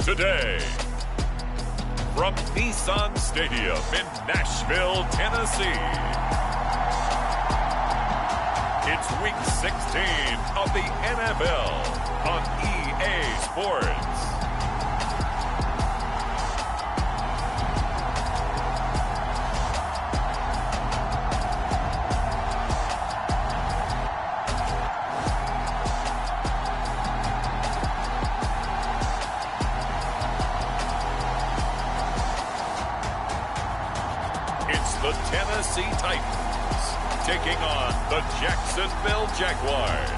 today. From Nissan Stadium in Nashville, Tennessee, it's Week 16 of the NFL on EA Sports. The Tennessee Titans taking on the Jacksonville Jaguars.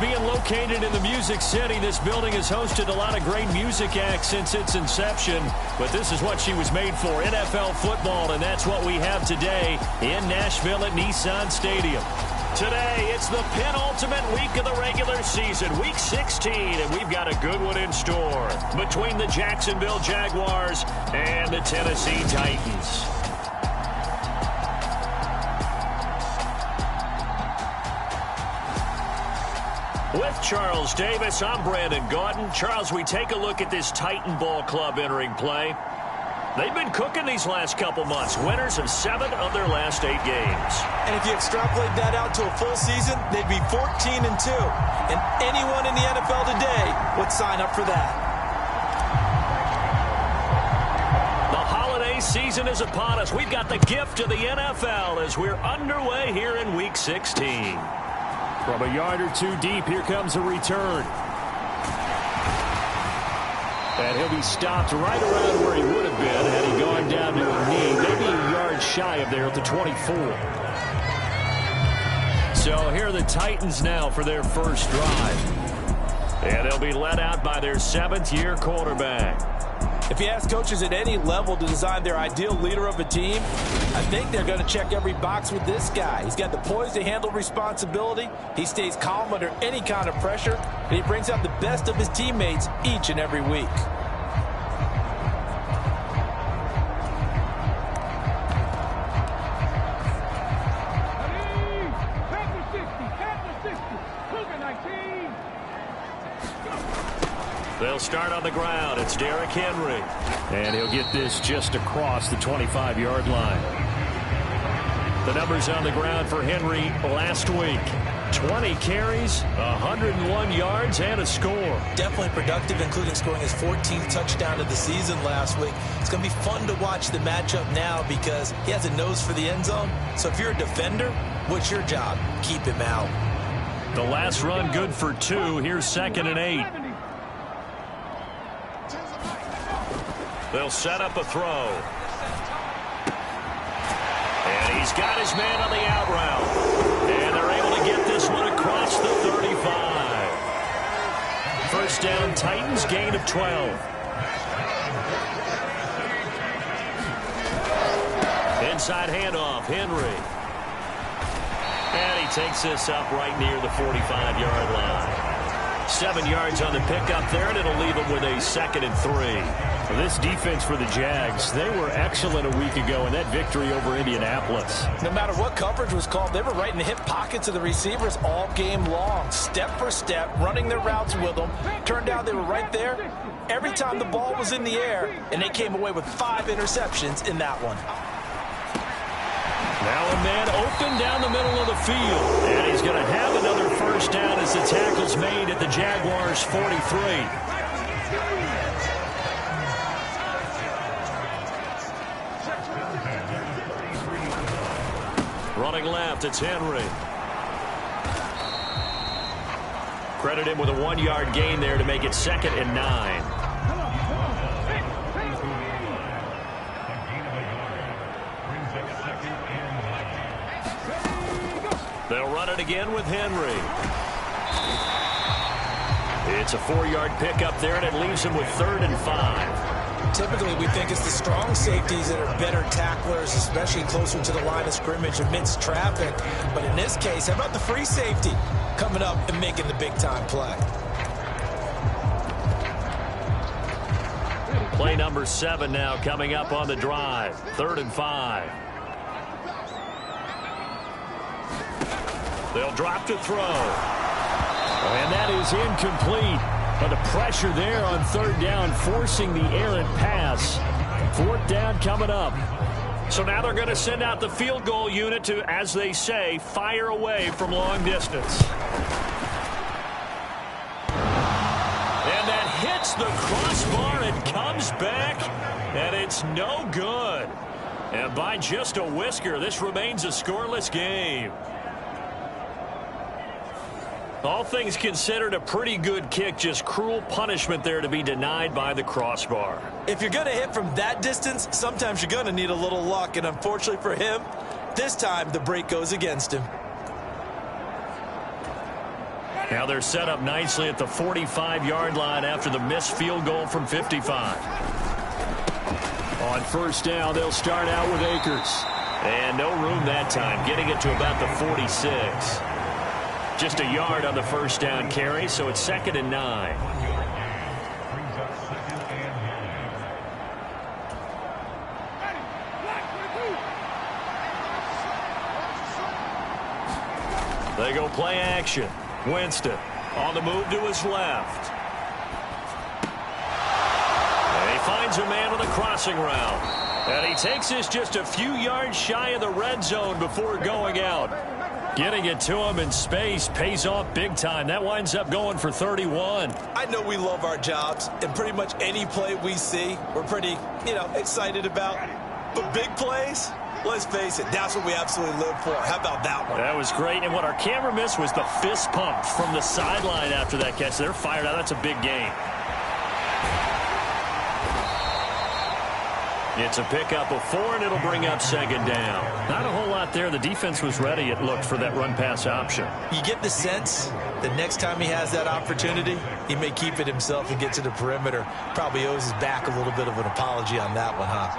Being located in the Music City, this building has hosted a lot of great music acts since its inception. But this is what she was made for, NFL football, and that's what we have today in Nashville at Nissan Stadium. Today, it's the penultimate week of the regular season, Week 16, and we've got a good one in store between the Jacksonville Jaguars and the Tennessee Titans. With Charles Davis, I'm Brandon Gaudin. Charles, we take a look at this Titan Ball Club entering play. They've been cooking these last couple months, winners of 7 of their last 8 games. And if you extrapolate that out to a full season, they'd be 14-2. And anyone in the NFL today would sign up for that. The holiday season is upon us. We've got the gift of the NFL as we're underway here in Week 16. From a yard or two deep, here comes a return. And he'll be stopped right around where he would have been had he gone down to a knee, maybe a yard shy of there at the 24. So here are the Titans now for their first drive. And they'll be led out by their 7th-year quarterback. If you ask coaches at any level to design their ideal leader of a team, I think they're going to check every box with this guy. He's got the poise to handle responsibility. He stays calm under any kind of pressure, and he brings out the best of his teammates each and every week. They'll start on the ground. It's Derrick Henry. And he'll get this just across the 25-yard line. The numbers on the ground for Henry last week. 20 carries, 101 yards, and a score. Definitely productive, including scoring his 14th touchdown of the season last week. It's going to be fun to watch the matchup now because he has a nose for the end zone. So if you're a defender, what's your job? Keep him out. The last run good for 2. Here's 2nd and 8. They'll set up a throw. And he's got his man on the out route. And they're able to get this one across the 35. First down, Titans, gain of 12. Inside handoff, Henry. And he takes this up right near the 45-yard line. 7 yards on the pickup there, and it'll leave him with a 2nd and 3. For this defense for the Jags, they were excellent a week ago in that victory over Indianapolis. No matter what coverage was called, they were right in the hip pockets of the receivers all game long, step for step, running their routes with them. Turned out they were right there every time the ball was in the air, and they came away with 5 interceptions in that one. Now a man open down the middle of the field. And he's going to have another first down as the tackle's made at the Jaguars' 43. Running left, it's Henry. Credit him with a 1-yard gain there to make it 2nd and 9. They'll run it again with Henry. It's a 4-yard pickup there, and it leaves him with 3rd and 5. Typically, we think it's the strong safeties that are better tacklers, especially closer to the line of scrimmage amidst traffic. But in this case, how about the free safety coming up and making the big-time play? Play number 7 now coming up on the drive. 3rd and 5. They'll drop to throw. And that is incomplete. But the pressure there on third down, forcing the errant pass. Fourth down coming up. So now they're going to send out the field goal unit to, as they say, fire away from long distance. And that hits the crossbar and comes back, and it's no good. And by just a whisker, this remains a scoreless game. All things considered, a pretty good kick. Just cruel punishment there to be denied by the crossbar. If you're going to hit from that distance, sometimes you're going to need a little luck. And unfortunately for him, this time the break goes against him. Now they're set up nicely at the 45-yard line after the missed field goal from 55. On first down, they'll start out with Akers. And no room that time, getting it to about the 46. Just a yard on the first down carry, so it's 2nd and 9. They go play action. Winston on the move to his left. And he finds a man on the crossing route. And he takes this just a few yards shy of the red zone before going out. Getting it to him in space pays off big time. That winds up going for 31. I know we love our jobs, and pretty much any play we see, we're pretty, excited about. But big plays, let's face it, that's what we absolutely live for. How about that one? That was great. And what our camera missed was the fist pump from the sideline after that catch. They're fired out. That's a big game. It's a pickup of 4, and it'll bring up 2nd down. Not a whole lot there. The defense was ready, it looked, for that run-pass option. You get the sense that next time he has that opportunity, he may keep it himself and get to the perimeter. Probably owes his back a little bit of an apology on that one, huh?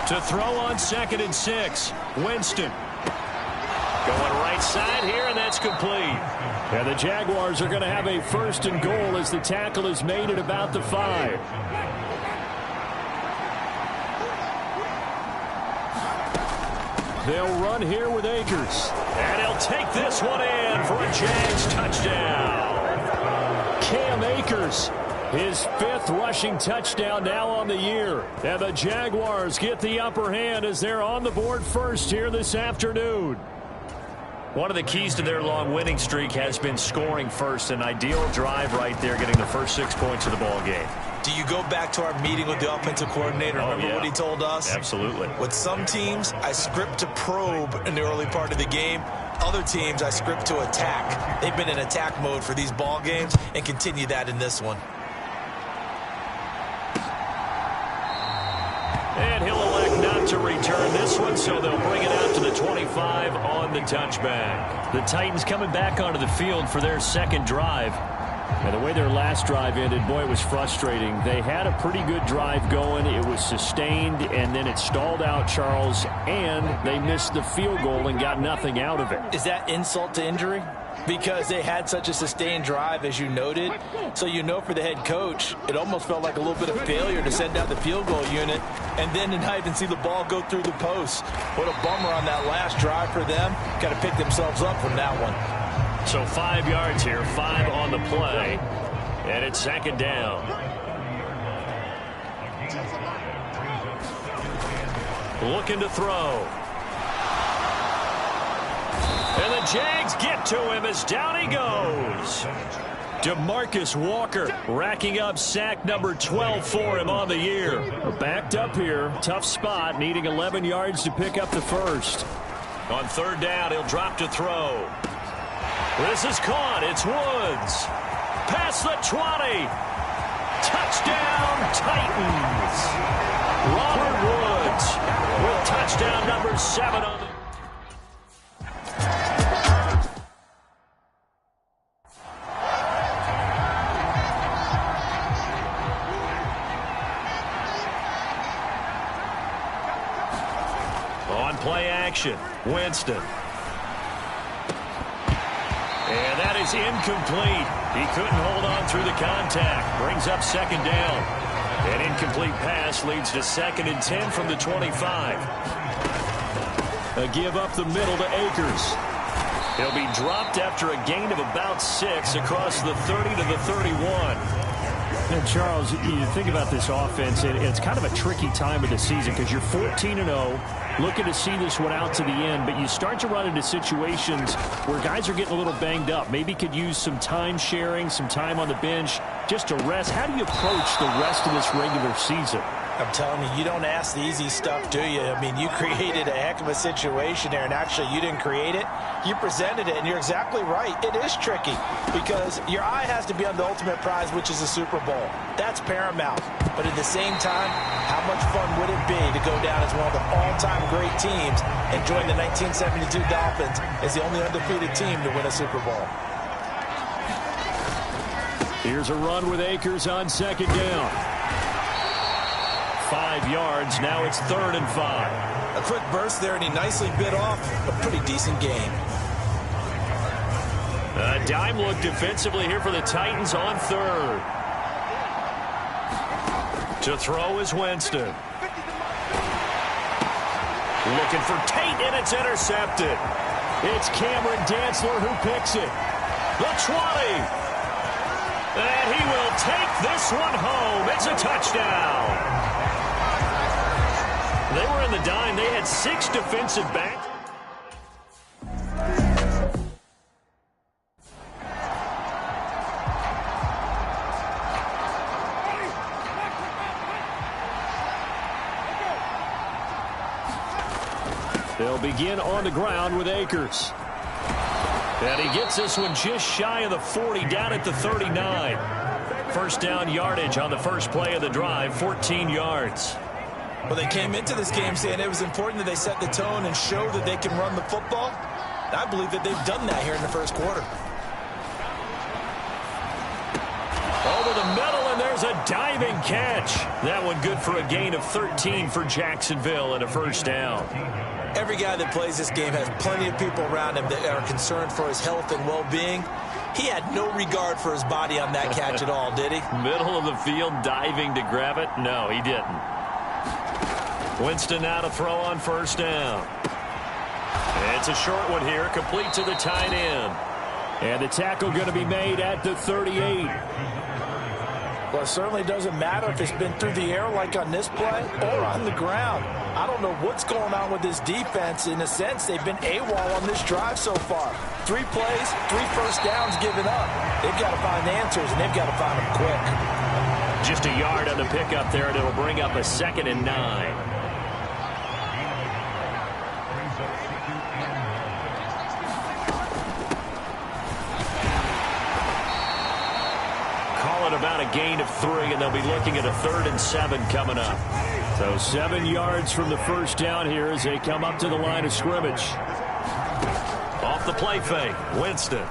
To throw on 2nd and 6, Winston. Going right side here, and that's complete. And the Jaguars are going to have a 1st and goal as the tackle is made at about the 5. They'll run here with Akers. And he'll take this one in for a Jags touchdown. Cam Akers, his 5th rushing touchdown now on the year. And the Jaguars get the upper hand as they're on the board first here this afternoon. One of the keys to their long winning streak has been scoring first. An ideal drive right there, getting the first 6 points of the ball game. Do you go back to our meeting with the offensive coordinator? Remember what he told us? Absolutely. With some teams, I script to probe in the early part of the game. Other teams, I script to attack. They've been in attack mode for these ball games and continue that in this one. And he'll elect not to return this one, so they'll bring it out to the 25 on the touchback. The Titans coming back onto the field for their 2nd drive. And the way their last drive ended, boy, it was frustrating. They had a pretty good drive going. It was sustained, and then it stalled out, Charles, and they missed the field goal and got nothing out of it. Is that insult to injury? Because they had such a sustained drive, as you noted. So for the head coach, it almost felt like a little bit of failure to send out the field goal unit and then to not even see the ball go through the post. What a bummer on that last drive for them. Got to pick themselves up from that one. So 5 yards here, 5 on the play, and it's 2nd down. Looking to throw. And the Jags get to him as down he goes. DeMarcus Walker racking up sack number 12 for him on the year. Backed up here, tough spot, needing 11 yards to pick up the first. On 3rd down, he'll drop to throw. This is caught. It's Woods. Past the 20. Touchdown, Titans. Robert Woods with touchdown number 7 on the... On play action, Winston. And that is incomplete. He couldn't hold on through the contact. Brings up 2nd down. An incomplete pass leads to 2nd and 10 from the 25. A give up the middle to Akers. He'll be dropped after a gain of about 6 across the 30 to the 31. And Charles, you think about this offense, and it's kind of a tricky time of the season because you're 14-0, looking to see this one out to the end, but you start to run into situations where guys are getting a little banged up. Maybe could use some time sharing, some time on the bench just to rest. How do you approach the rest of this regular season? I'm telling you, you don't ask the easy stuff, do you? I mean, you created a heck of a situation there, and actually you didn't create it. You presented it, and you're exactly right. It is tricky because your eye has to be on the ultimate prize, which is the Super Bowl. That's paramount. But at the same time, how much fun would it be to go down as one of the all-time great teams and join the 1972 Dolphins as the only undefeated team to win a Super Bowl? Here's a run with Akers on second down. 5 yards. Now it's 3rd and 5. A quick burst there, and he nicely bit off a pretty decent gain. A dime look defensively here for the Titans on 3rd. To throw is Winston. Looking for Tate, and it's intercepted. It's Cameron Dantzler who picks it. The 20. And he will take this one home. It's a touchdown. They were in the dime. They had 6 defensive backs. They'll begin on the ground with Akers. And he gets this one just shy of the 40, down at the 39. First down yardage on the first play of the drive, 14 yards. Well, they came into this game saying it was important that they set the tone and show that they can run the football. And I believe that they've done that here in the first quarter. Over the middle, and there's a diving catch. That one good for a gain of 13 for Jacksonville and a first down. Every guy that plays this game has plenty of people around him that are concerned for his health and well-being. He had no regard for his body on that catch at all, did he? Middle of the field, diving to grab it? No, he didn't. Winston now to throw on first down. It's a short one here, complete to the tight end. And the tackle going to be made at the 38. Well, it certainly doesn't matter if it's been through the air like on this play or on the ground. I don't know what's going on with this defense. In a sense, they've been AWOL on this drive so far. 3 plays, 3 first downs given up. They've got to find answers, and they've got to find them quick. Just a yard on the pickup there, and it'll bring up a 2nd and 9. About a gain of 3, and they'll be looking at a 3rd and 7 coming up. So 7 yards from the first down here as they come up to the line of scrimmage. Off the play fake, Winston.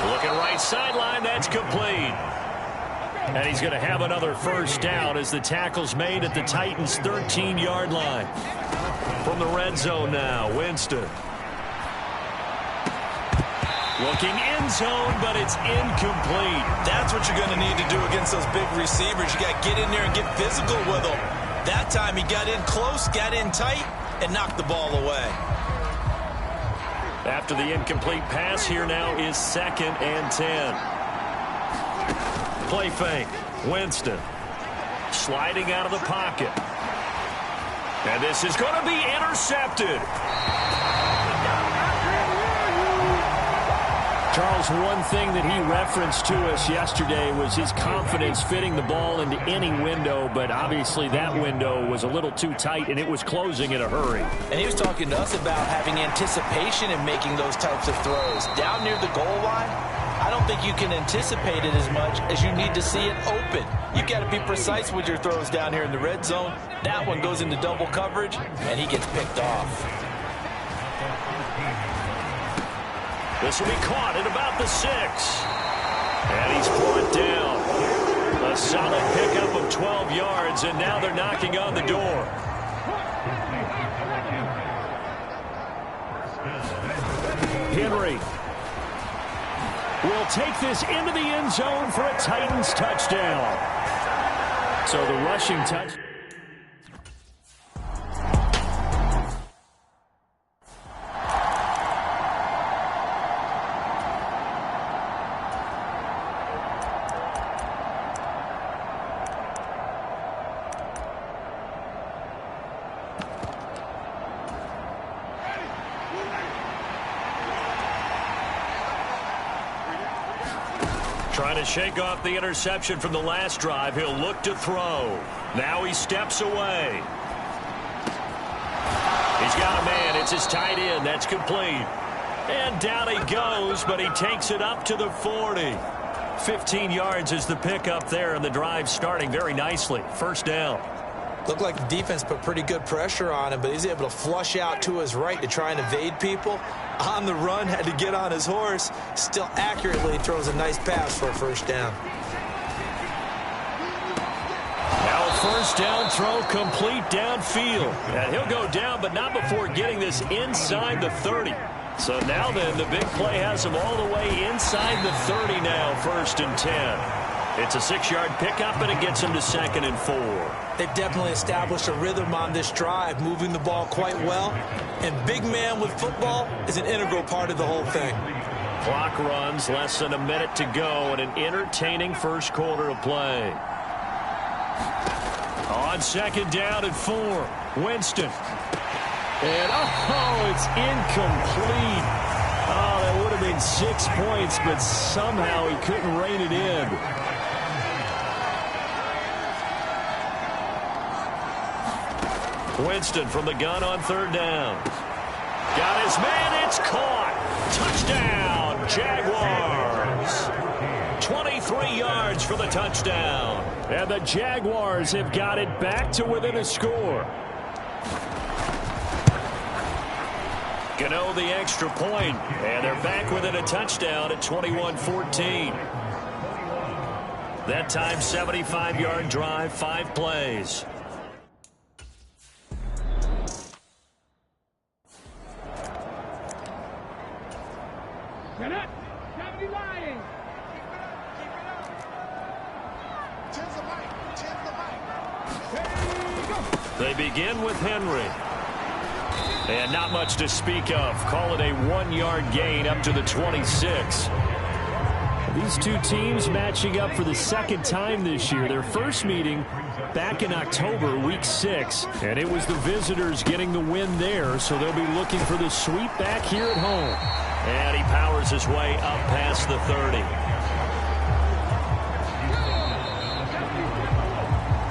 Looking right sideline, that's complete. And he's going to have another first down as the tackle's made at the Titans' 13-yard line. From the red zone now, Winston. Looking end zone, but it's incomplete. That's what you're going to need to do against those big receivers. You got to get in there and get physical with them. That time he got in close, got in tight, and knocked the ball away. After the incomplete pass, here now is 2nd and 10. Play fake. Winston sliding out of the pocket. And this is going to be intercepted. Charles, one thing that he referenced to us yesterday was his confidence fitting the ball into any window, but obviously that window was a little too tight, and it was closing in a hurry. And he was talking to us about having anticipation in making those types of throws. Down near the goal line, I don't think you can anticipate it as much as you need to see it open. You got to be precise with your throws down here in the red zone. That one goes into double coverage, and he gets picked off. This will be caught at about the 6. And he's brought down. A solid pickup of 12 yards, and now they're knocking on the door. Henry will take this into the end zone for a Titans touchdown. So the rushing touch. Trying to shake off the interception from the last drive. He'll look to throw. Now he steps away. He's got a man. It's his tight end. That's complete. And down he goes, but he takes it up to the 40. 15 yards is the pickup there, and the drive starting very nicely. First down. Looked like the defense put pretty good pressure on him, but he's able to flush out to his right to try and evade people. On the run, had to get on his horse. Still accurately throws a nice pass for a first down. Now a first down throw complete downfield. And he'll go down, but not before getting this inside the 30. So now then, the big play has him all the way inside the 30 now, 1st and 10. It's a 6-yard pickup, and it gets him to 2nd and 4. They've definitely established a rhythm on this drive, moving the ball quite well. And big man with football is an integral part of the whole thing. Clock runs, less than a minute to go, and an entertaining first quarter of play. On 2nd down and 4, Winston. And, it's incomplete. Oh, that would have been 6 points, but somehow he couldn't rein it in. Winston from the gun on 3rd down. Got his man. It's caught. Touchdown, Jaguars. 23 yards for the touchdown. And the Jaguars have got it back to within a score. Gano the extra point, and they're back within a touchdown at 21-14. That time, 75-yard drive, 5 plays. They begin with Henry. And not much to speak of. Call it a 1-yard gain up to the 26. These two teams matching up for the 2nd time this year. Their first meeting back in October, week 6. And it was the visitors getting the win there, so they'll be looking for the sweep back here at home. And he powers his way up past the 30.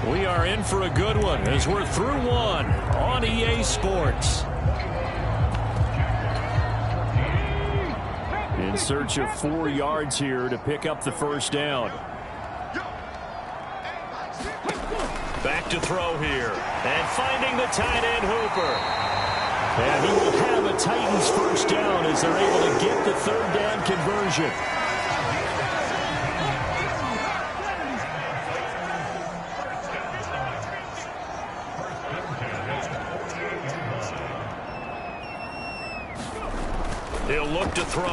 We are in for a good one as we're through one on EA Sports. In search of 4 yards here to pick up the first down. Back to throw here. And finding the tight end Hooper. And he will have a Titans first down as they're able to get the 3rd down conversion. He'll look to throw.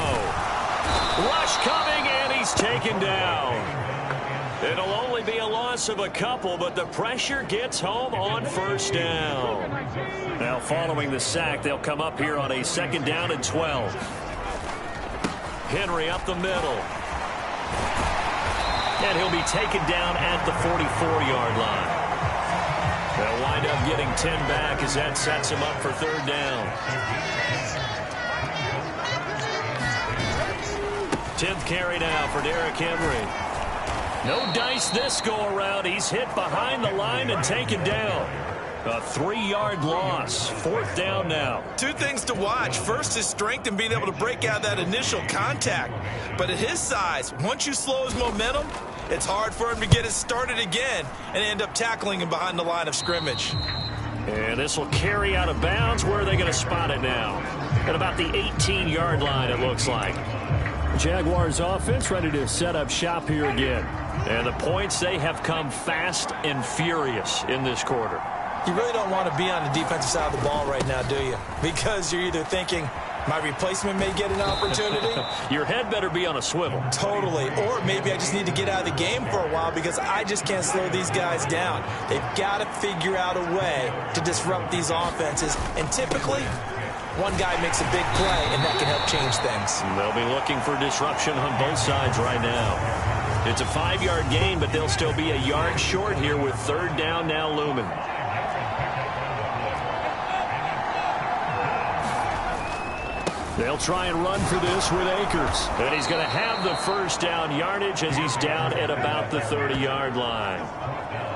Rush coming, and he's taken down. It'll only be a loss of a couple, but the pressure gets home on first down. Now, following the sack, they'll come up here on a 2nd down and 12. Henry up the middle. And he'll be taken down at the 44-yard line. They'll wind up getting 10 back as that sets him up for 3rd down. 10th carry now for Derrick Henry. No dice this go-around. He's hit behind the line and taken down. A 3-yard loss. 4th down now. 2 things to watch. First, his strength and being able to break out that initial contact. But at his size, once you slow his momentum, it's hard for him to get it started again and end up tackling him behind the line of scrimmage. And this will carry out of bounds. Where are they going to spot it now? At about the 18-yard line, it looks like. Jaguars offense ready to set up shop here again. And the points, they have come fast and furious in this quarter. You really don't want to be on the defensive side of the ball right now, do you? Because you're either thinking, my replacement may get an opportunity. Your head better be on a swivel. Totally. Or maybe I just need to get out of the game for a while because I just can't slow these guys down. They've got to figure out a way to disrupt these offenses. And typically, one guy makes a big play, and that can help change things. They'll be looking for disruption on both sides right now. It's a 5-yard gain, but they'll still be a yard short here with 3rd down now looming. They'll try and run for this with Akers. And he's going to have the first down yardage as he's down at about the 30-yard line.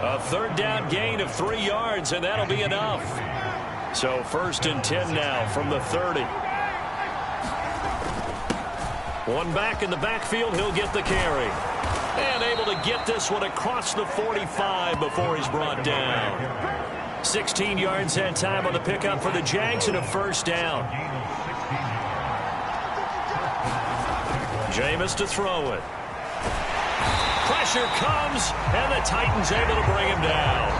A third down gain of 3 yards, and that'll be enough. So 1st and 10 now from the 30. One back in the backfield. He'll get the carry. And able to get this one across the 45 before he's brought down. 16 yards that time on the pickup for the Jags and a first down. Jameis to throw it. Pressure comes, and the Titans able to bring him down.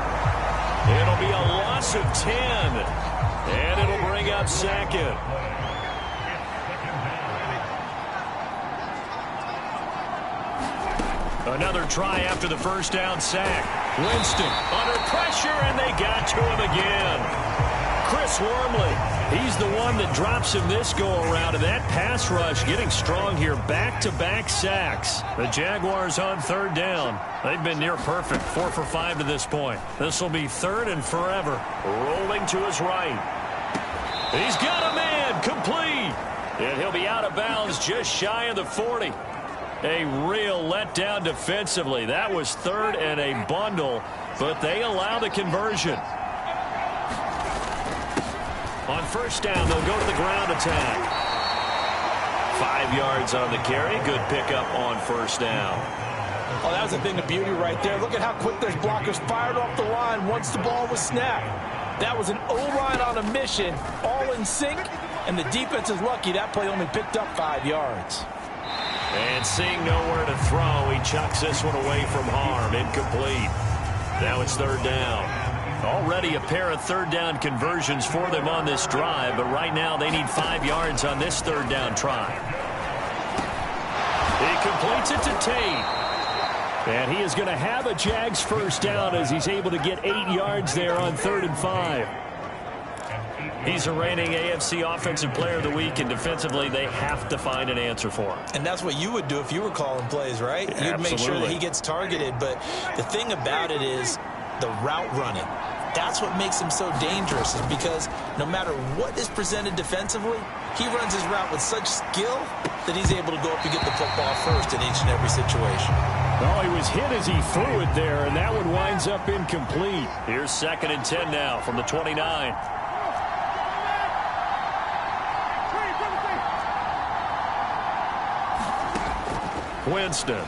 It'll be a loss of 10, and it'll bring up 2nd. Another try after the first down sack. Winston under pressure, and they got to him again. Chris Wormley, he's the one that drops him this go-around, and that pass rush getting strong here. Back-to-back sacks. The Jaguars on 3rd down. They've been near perfect, 4 for 5 to this point. This will be 3rd and forever. Rolling to his right. He's got a man, complete. And he'll be out of bounds just shy of the 40. A real letdown defensively. That was 3rd and a bundle, but they allow the conversion. On 1st down, they'll go to the ground attack. 5 yards on the carry. Good pickup on 1st down. Oh, that was a thing of beauty right there. Look at how quick those blockers fired off the line once the ball was snapped. That was an O-line on a mission, all in sync, and the defense is lucky that play only picked up 5 yards. And seeing nowhere to throw, he chucks this one away from harm. Incomplete. Now it's 3rd down. Already a pair of 3rd down conversions for them on this drive, but right now they need 5 yards on this 3rd down try. He completes it to Tate. And he is going to have a Jags first down as he's able to get 8 yards there on 3rd and 5. He's a reigning AFC Offensive Player of the Week, and defensively they have to find an answer for him. And that's what you would do if you were calling plays, right? You'd make sure that he gets targeted. But the thing about it is the route running. That's what makes him so dangerous, is because no matter what is presented defensively, he runs his route with such skill that he's able to go up and get the football first in each and every situation. Well, he was hit as he threw it there, and that one winds up incomplete. Here's 2nd and 10 now from the 29. Winston.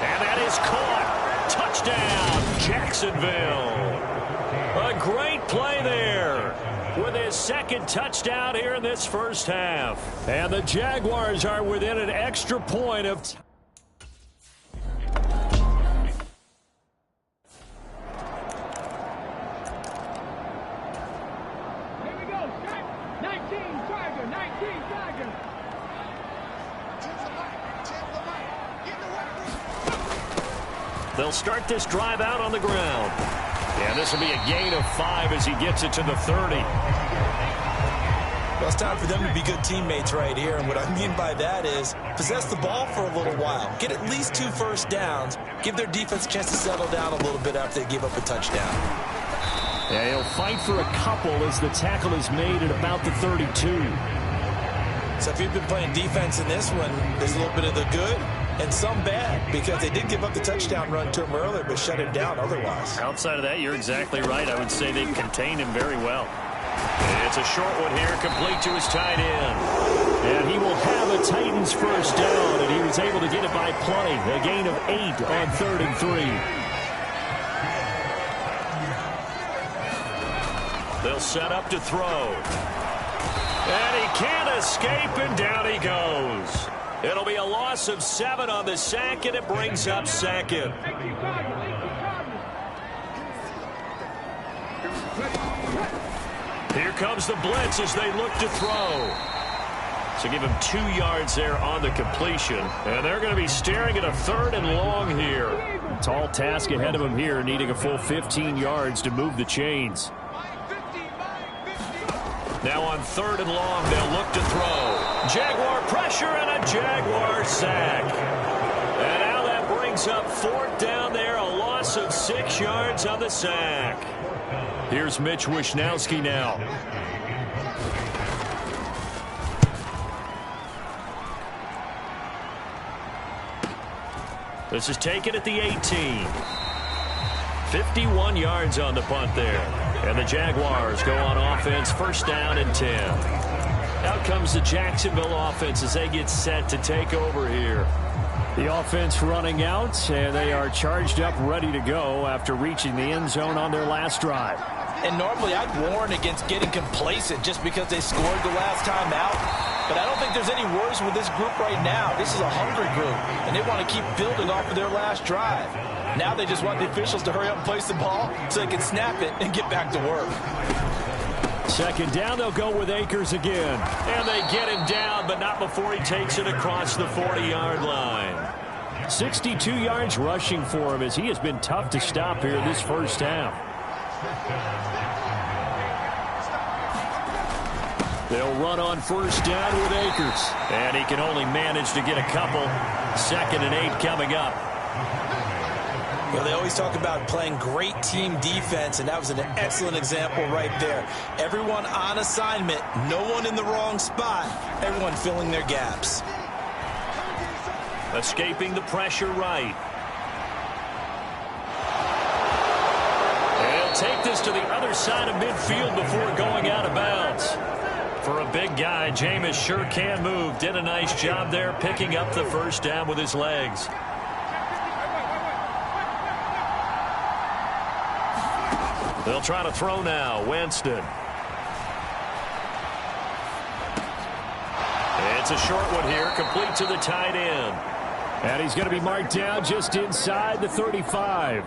And that is caught. Touchdown, Jacksonville. A great play there with his 2nd touchdown here in this first half. And the Jaguars are within an extra point of time. Here we go, shot. 19 Tiger, 19 Tiger. They'll start this drive out on the ground. And this will be a gain of 5 as he gets it to the 30. Well, it's time for them to be good teammates right here. And what I mean by that is possess the ball for a little while. Get at least 2 first downs. Give their defense a chance to settle down a little bit after they give up a touchdown. Yeah, he'll fight for a couple as the tackle is made at about the 32. So if you've been playing defense in this one, there's a little bit of the good and some bad, because they did give up the touchdown run to him earlier, but shut him down otherwise. Outside of that, you're exactly right. I would say they've contained him very well. And it's a short one here, complete to his tight end. And he will have a Titans first down, and he was able to get it by play. A gain of 8 on 3rd and 3. They'll set up to throw. And he can't escape, and down he goes. It'll be a loss of 7 on the sack, and it brings up 2nd. Here comes the blitz as they look to throw. So give him 2 yards there on the completion. And they're going to be staring at a 3rd and long here. Tall task ahead of him here, needing a full 15 yards to move the chains. Now on 3rd and long, they'll look to throw. Jaguar pressure and a Jaguar sack. And now that brings up 4th down there, a loss of 6 yards on the sack. Here's Mitch Wishnowski now. This is taken at the 18. 51 yards on the punt there. And the Jaguars go on offense, first down and 10. Out comes the Jacksonville offense as they get set to take over here. The offense running out, and they are charged up, ready to go after reaching the end zone on their last drive. And normally I'd warn against getting complacent just because they scored the last time out. But I don't think there's any worries with this group right now. This is a hungry group, and they want to keep building off of their last drive. Now they just want the officials to hurry up and place the ball so they can snap it and get back to work. Second down, they'll go with Akers again. And they get him down, but not before he takes it across the 40-yard line. 62 yards rushing for him as he has been tough to stop here this first half. They'll run on first down with Akers. And he can only manage to get a couple. 2nd and 8 coming up. Well, they always talk about playing great team defense, and that was an excellent example right there. Everyone on assignment, no one in the wrong spot, everyone filling their gaps. Escaping the pressure right. And he'll take this to the other side of midfield before going out of bounds. For a big guy, Jameis sure can move. Did a nice job there picking up the first down with his legs. They'll try to throw now. Winston. It's a short one here, complete to the tight end. And he's going to be marked down just inside the 35.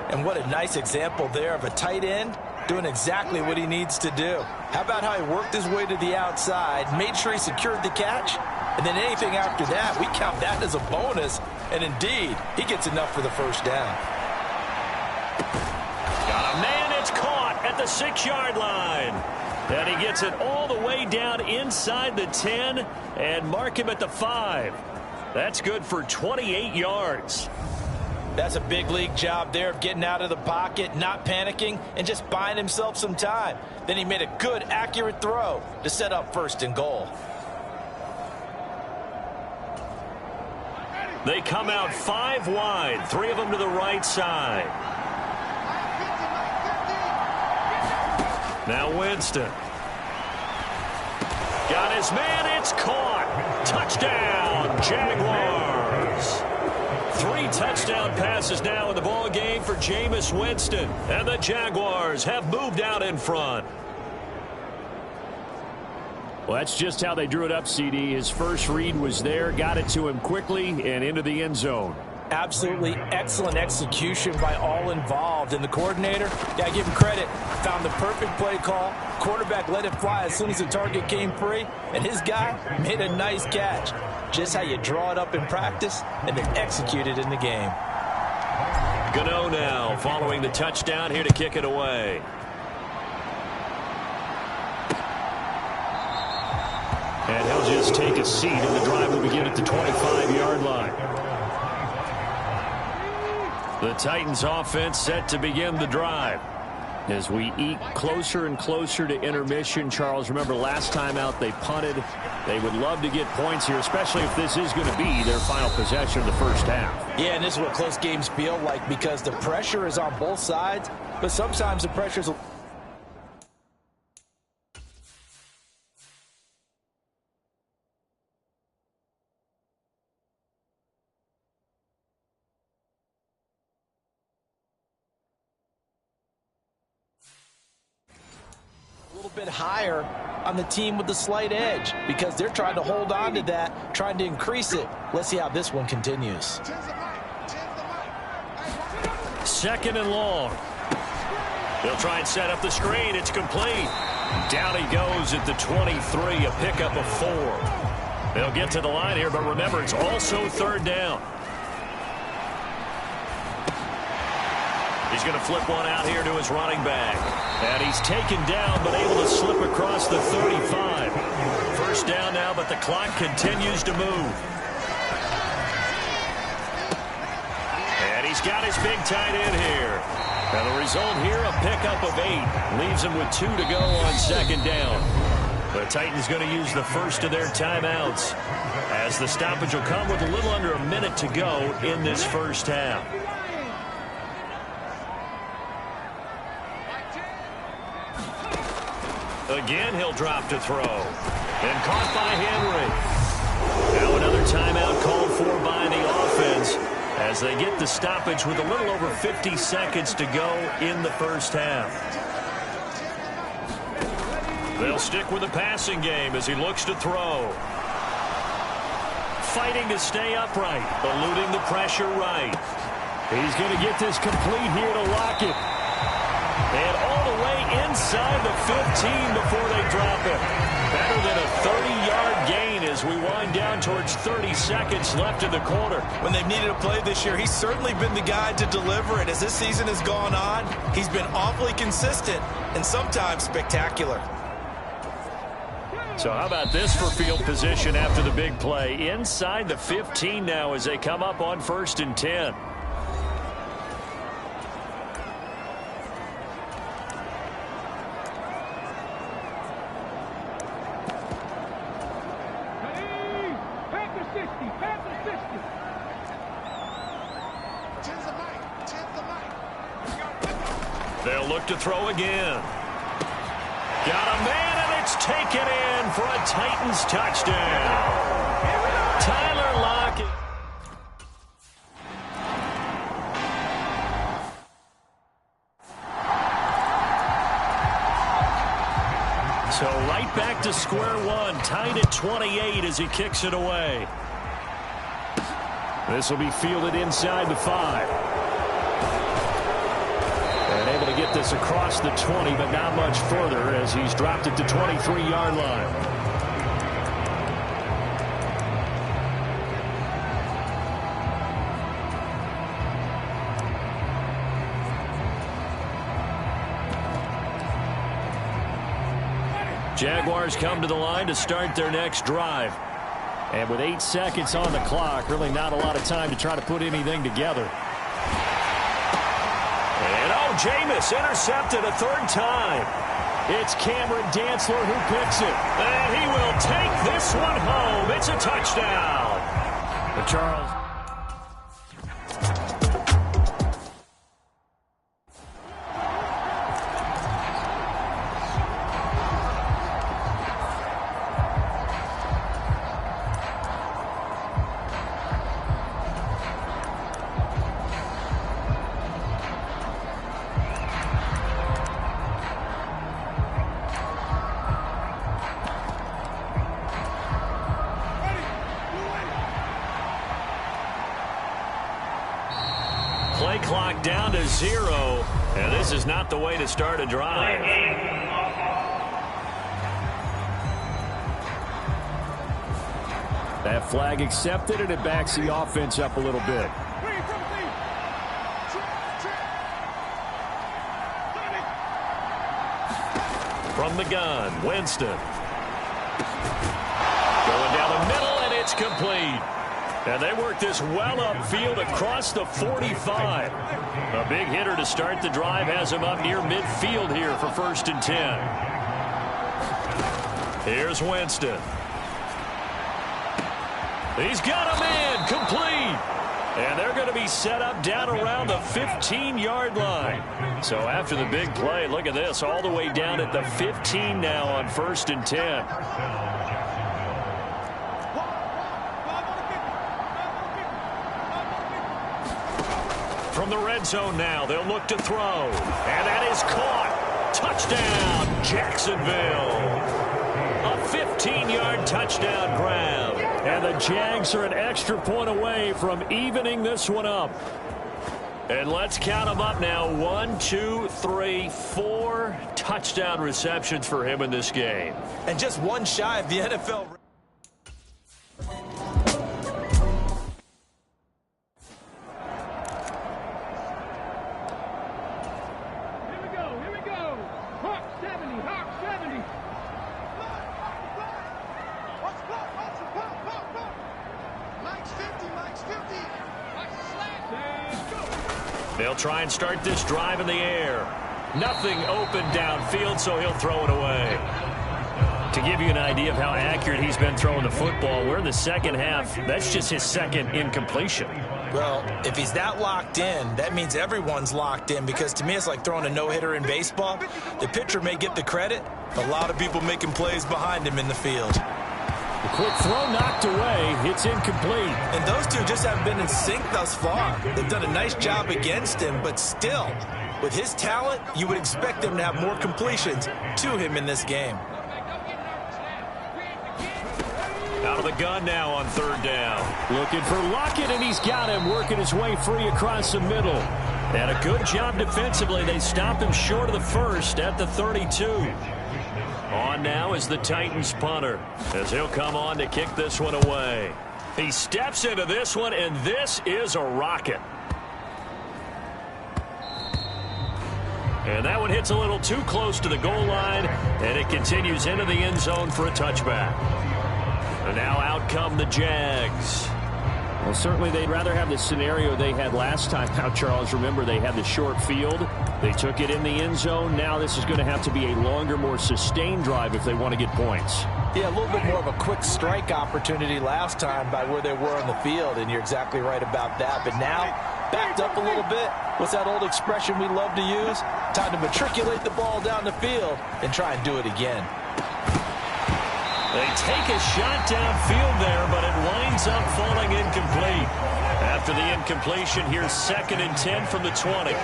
And what a nice example there of a tight end doing exactly what he needs to do. How about how he worked his way to the outside, made sure he secured the catch, and then anything after that, we count that as a bonus. And indeed, he gets enough for the first down. Got a man, it's caught at the 6-yard line. And he gets it all the way down inside the 10 and mark him at the 5. That's good for 28 yards. That's a big league job there of getting out of the pocket, not panicking, and just buying himself some time. Then he made a good, accurate throw to set up 1st and goal. They come out 5 wide, 3 of them to the right side. Now Winston. Got his man, it's caught. Touchdown, Jaguars. 3 touchdown passes now in the ball game for Jameis Winston. And the Jaguars have moved out in front. Well, that's just how they drew it up, CD. His first read was there, got it to him quickly, and into the end zone. Absolutely excellent execution by all involved. And the coordinator, yeah, give him credit, found the perfect play call. Quarterback let it fly as soon as the target came free, and his guy made a nice catch. Just how you draw it up in practice and then execute it in the game. Gano now following the touchdown here to kick it away. And he'll just take a seat, and the drive will begin at the 25-yard line. The Titans offense set to begin the drive. As we eat closer and closer to intermission, Charles, remember last time out they punted. They would love to get points here, especially if this is going to be their final possession of the first half. Yeah, and this is what close games feel like because the pressure is on both sides, but sometimes the pressure is bit higher on the team with the slight edge because they're trying to hold on to that, trying to increase it. Let's see how this one continues. 2nd and long. They'll try and set up the screen. It's complete. Down he goes at the 23, a pickup of 4. They'll get to the line here, but remember, it's also 3rd down. He's going to flip one out here to his running back. And he's taken down, but able to slip across the 35. First down now, but the clock continues to move. And he's he's got his big tight end here. And the result here, a pickup of 8. Leaves him with 2 to go on second down. The Titans going to use the first of their timeouts, as the stoppage will come with a little under a minute to go in this first half. Again, he'll drop to throw. And caught by Henry. Now another timeout called for by the offense, as they get the stoppage with a little over 50 seconds to go in the first half. They'll stick with the passing game as he looks to throw. Fighting to stay upright, eluding the pressure right. He's going to get this complete here to Lockett. And all the way inside the 15 before they drop it. Better than a 30-yard gain as we wind down towards 30 seconds left in the quarter. When they've needed a play this year, he's certainly been the guy to deliver it. As this season has gone on, he's been awfully consistent and sometimes spectacular. So how about this for field position after the big play? Inside the 15 now as they come up on 1st and 10. They'll look to throw again. Got a man, and it's taken in for a Titans touchdown. Tyler Lockett. So right back to square one, tied at 28 as he kicks it away. This will be fielded inside the 5. And able to get this across the 20, but not much further as he's dropped it to 23-yard line. Jaguars come to the line to start their next drive. And with 8 seconds on the clock, really not a lot of time to try to put anything together. Jameis intercepted a 3rd time. It's Cameron Dantzler who picks it. And he will take this one home. It's a touchdown. But Charles. Play clock down to 0, and this is not the way to start a drive. That flag accepted, and it backs the offense up a little bit. From the gun, Winston. Going down the middle, and it's complete. And they work this well upfield across the 45. A big hitter to start the drive has him up near midfield here for 1st and 10. Here's Winston. He's got a man, complete. And they're going to be set up down around the 15-yard line. So after the big play, look at this, all the way down at the 15 now on 1st and 10. From the red zone now, they'll look to throw. And that is caught. Touchdown, Jacksonville. A 15-yard touchdown grab. And the Jags are an extra point away from evening this one up. And let's count them up now. 1, 2, 3, 4 touchdown receptions for him in this game. And just one shy of the NFL. They'll try and start this drive in the air. Nothing open downfield, so he'll throw it away. To give you an idea of how accurate he's been throwing the football, we're in the second half. That's just his second incompletion. Well, if he's that locked in, that means everyone's locked in, because to me it's like throwing a no-hitter in baseball. The pitcher may get the credit, but a lot of people making plays behind him in the field. The quick throw knocked away. It's incomplete. And those two just haven't been in sync thus far. They've done a nice job against him, but still, with his talent, you would expect them to have more completions to him in this game. Out of the gun now on third down. Looking for Lockett, and he's got him working his way free across the middle. And a good job defensively. They stop him short of the first at the 32. On now is the Titans punter, as he'll come on to kick this one away. He steps into this one, and this is a rocket. And that one hits a little too close to the goal line, and it continues into the end zone for a touchback. And now out come the Jags. Well, certainly they'd rather have the scenario they had last time out, Charles. Remember, they had the short field. They took it in the end zone. Now this is going to have to be a longer, more sustained drive if they want to get points. Yeah, a little bit more of a quick strike opportunity last time by where they were on the field, and you're exactly right about that. But now, backed up a little bit. What's that old expression we love to use? Time to matriculate the ball down the field and try and do it again. They take a shot downfield there, but it winds up falling incomplete. After the incompletion, here's 2nd and 10 from the 20.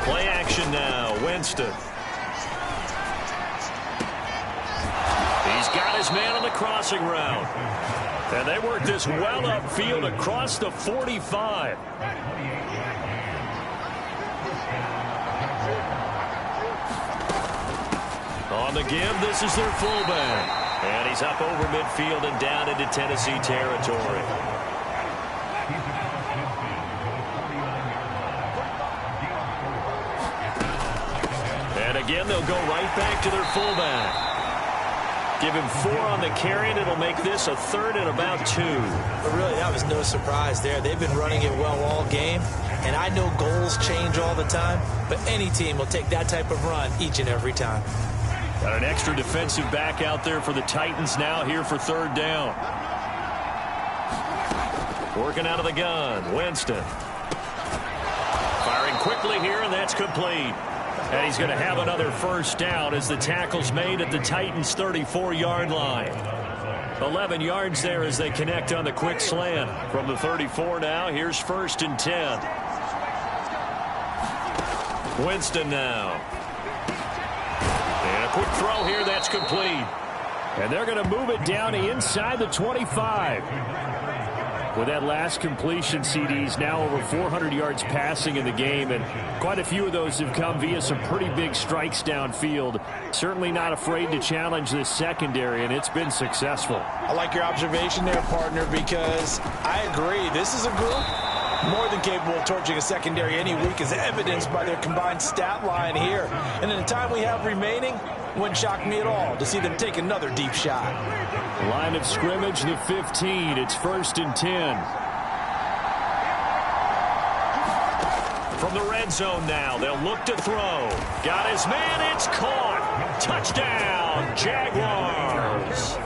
Play action now, Winston. He's got his man on the crossing route. And they work this well upfield across the 45. On the give, this is their fullback. And he's up over midfield and down into Tennessee territory. And again, they'll go right back to their fullback. Give him 4 on the carry, and it'll make this a 3rd and about 2. But really, that was no surprise there. They've been running it well all game. And I know goals change all the time, but any team will take that type of run each and every time. Got an extra defensive back out there for the Titans now here for 3rd down. Working out of the gun, Winston. Firing quickly here, and that's complete. And he's going to have another 1st down as the tackle's made at the Titans' 34-yard line. 11 yards there as they connect on the quick slant. From the 34 now, here's 1st and 10. Winston now. And a quick throw here, that's complete. And they're going to move it down to inside the 25. With that last completion, CD's now over 400 yards passing in the game, and quite a few of those have come via some pretty big strikes downfield. Certainly not afraid to challenge this secondary, and it's been successful. I like your observation there, partner, because I agree. This is a group more than capable of torching a secondary any week, as evidenced by their combined stat line here. And in the time we have remaining, wouldn't shock me at all to see them take another deep shot. Line of scrimmage, the 15. It's 1st and 10. From the red zone now, they'll look to throw. Got his man, it's caught. Touchdown, Jaguars.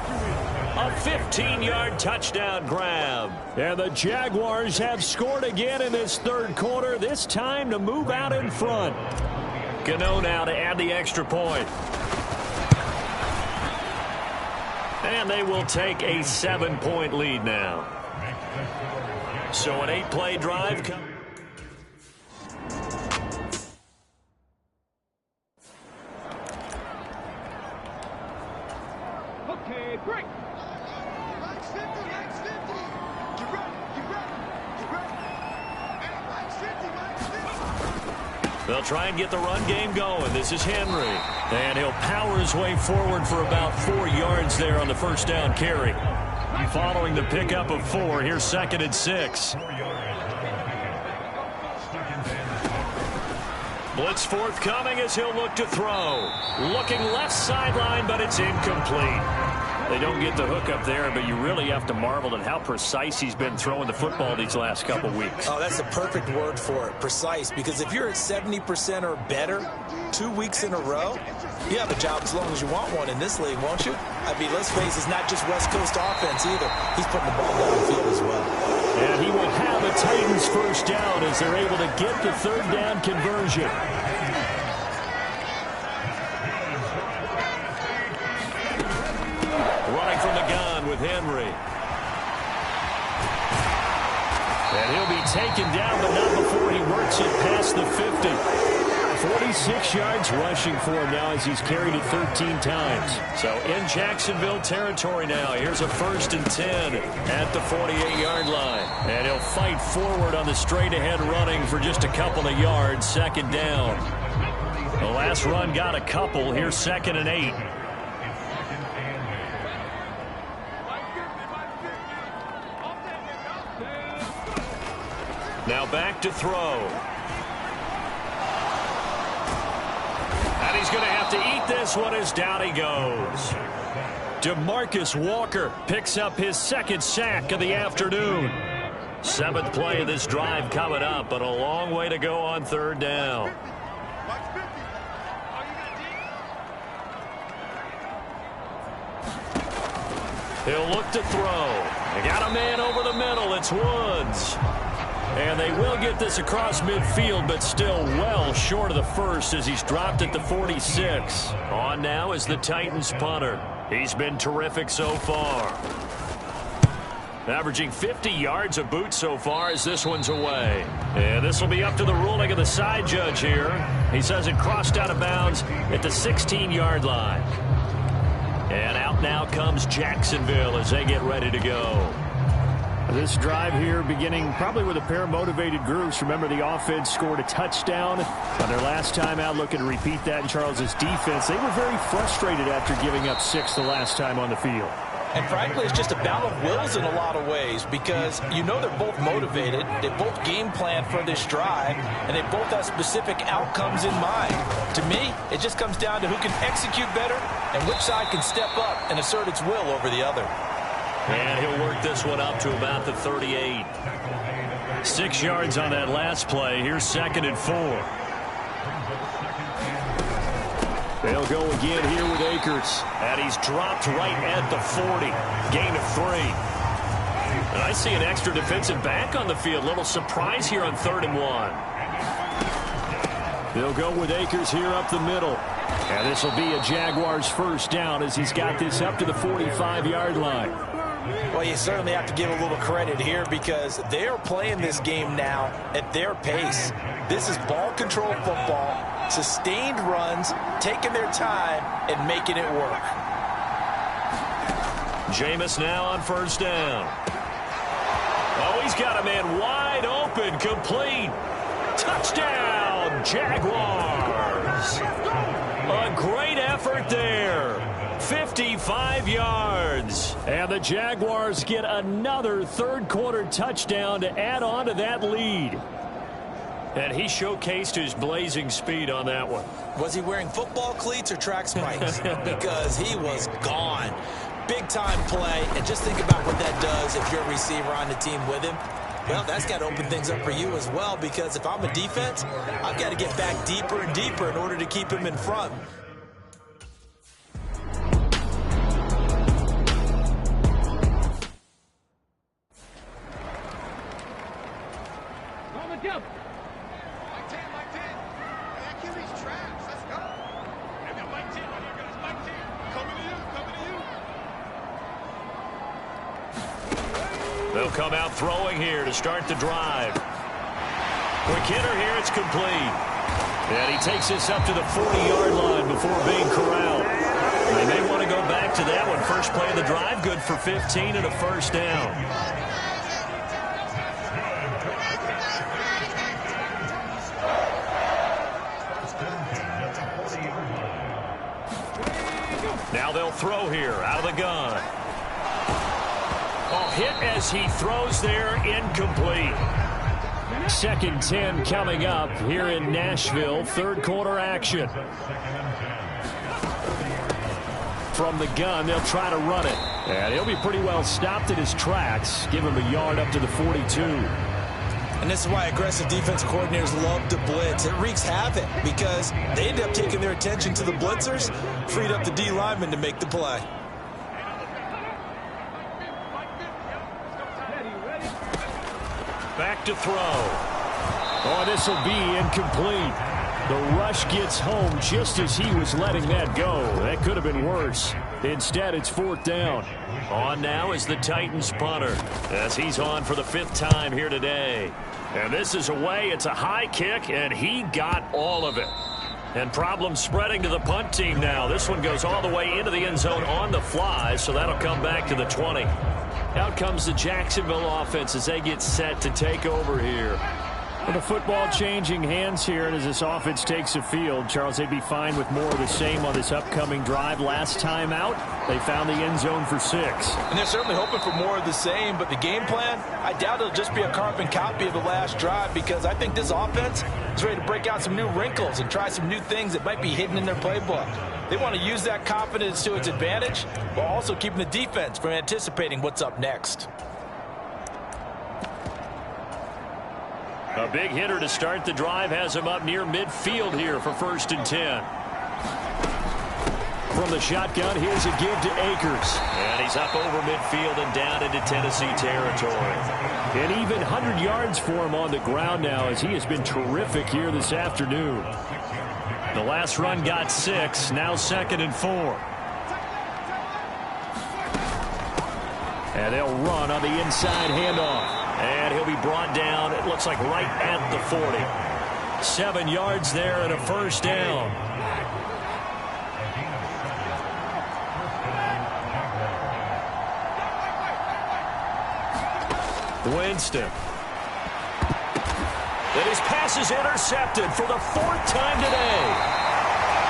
A 15-yard touchdown grab. And the Jaguars have scored again in this 3rd quarter, this time to move out in front. Gano now to add the extra point. And they will take a 7-point lead now. So an 8-play drive. Okay, break. They'll try and get the run game going. This is Henry. And he'll power his way forward for about 4 yards there on the 1st down carry. Following the pickup of 4, here's 2nd and 6. Blitz forthcoming as he'll look to throw. Looking left sideline, but it's incomplete. They don't get the hook up there, but you really have to marvel at how precise he's been throwing the football these last couple weeks. Oh, that's the perfect word for it, precise, because if you're at 70% or better 2 weeks in a row, you have a job as long as you want one in this league, won't you? I mean, let's face it, it's not just West Coast offense either. He's putting the ball downfield as well. And he will have a Titans first down as they're able to get the third down conversion. Running from the gun with Henry. And he'll be taken down, but not before he works it past the 50. 46 yards rushing for him now as he's carried it 13 times. So in Jacksonville territory now. Here's a 1st and 10 at the 48-yard line. And he'll fight forward on the straight-ahead running for just a couple of yards. 2nd down. The last run got a couple. Here's 2nd and 8. Now back to throw. And he's going to have to eat this one as down he goes. DeMarcus Walker picks up his 2nd sack of the afternoon. 7th play of this drive coming up, but a long way to go on 3rd down. He'll look to throw. They got a man over the middle. It's Woods. And they will get this across midfield, but still well short of the first as he's dropped at the 46. On now is the Titans punter. He's been terrific so far. Averaging 50 yards a boot so far as this one's away. And this will be up to the ruling of the side judge here. He says it crossed out of bounds at the 16-yard line. And out now comes Jacksonville as they get ready to go. This drive here beginning probably with a pair of motivated groups. Remember, the offense scored a touchdown on their last time out. Looking to repeat that in Charles's defense. They were very frustrated after giving up 6 the last time on the field. And frankly, it's just a battle of wills in a lot of ways because you know they're both motivated. They both game plan for this drive, and they both have specific outcomes in mind. To me, it just comes down to who can execute better and which side can step up and assert its will over the other. And he'll work this one up to about the 38. 6 yards on that last play. Here's 2nd and 4. They'll go again here with Akers. And he's dropped right at the 40. Gain of 3. And I see an extra defensive back on the field. Little surprise here on 3rd and 1. They'll go with Akers here up the middle. And this will be a Jaguars first down as he's got this up to the 45-yard line. Well, you certainly have to give a little credit here because they are playing this game now at their pace. This is ball control football, sustained runs, taking their time, and making it work. Jameis now on 1st down. Oh, he's got a man wide open, complete. Touchdown, Jaguars. A great effort there. 55 yards. And the Jaguars get another 3rd quarter touchdown to add on to that lead. And he showcased his blazing speed on that one. Was he wearing football cleats or track spikes? Because he was gone. Big time play. And just think about what that does if you're a receiver on the team with him. Well, that's got to open things up for you as well because if I'm a defense, I've got to get back deeper and deeper in order to keep him in front. They'll come out throwing here to start the drive. Quick hitter here, it's complete. And he takes this up to the 40-yard line before being corralled. They may want to go back to that one. First play of the drive, good for 15 and a 1st down. Now they'll throw here out of the gun. Oh, hit as he throws there, incomplete. 2nd and 10 coming up here in Nashville. 3rd quarter action. from the gun. They'll try to run it. And he'll be pretty well stopped in his tracks. Give him a yard up to the 42. And this is why aggressive defensive coordinators love to blitz. It wreaks havoc because they end up taking their attention to the blitzers, freed up the D lineman to make the play. Back to throw. Oh, this will be incomplete. The rush gets home just as he was letting that go. That could have been worse. Instead, it's 4th down. On now is the Titans punter as he's on for the 5th time here today. And this is away. It's a high kick, and he got all of it. And problems spreading to the punt team now. This one goes all the way into the end zone on the fly, so that'll come back to the 20. Out comes the Jacksonville offense as they get set to take over here. With the football changing hands here, and as this offense takes the field, Charles, they'd be fine with more of the same on this upcoming drive. Last time out, they found the end zone for 6. And they're certainly hoping for more of the same, but the game plan, I doubt it'll just be a carbon copy of the last drive because I think this offense is ready to break out some new wrinkles and try some new things that might be hidden in their playbook. They want to use that confidence to its advantage while also keeping the defense from anticipating what's up next. A big hitter to start the drive has him up near midfield here for 1st and 10. From the shotgun, here's a give to Akers. And he's up over midfield and down into Tennessee territory. And even 100 yards for him on the ground now as he has been terrific here this afternoon. The last run got 6, now 2nd and 4. And they'll run on the inside handoff. And he'll be brought down, it looks like right at the 40. 7 yards there and a 1st down. Winston. And his pass is intercepted for the 4th time today.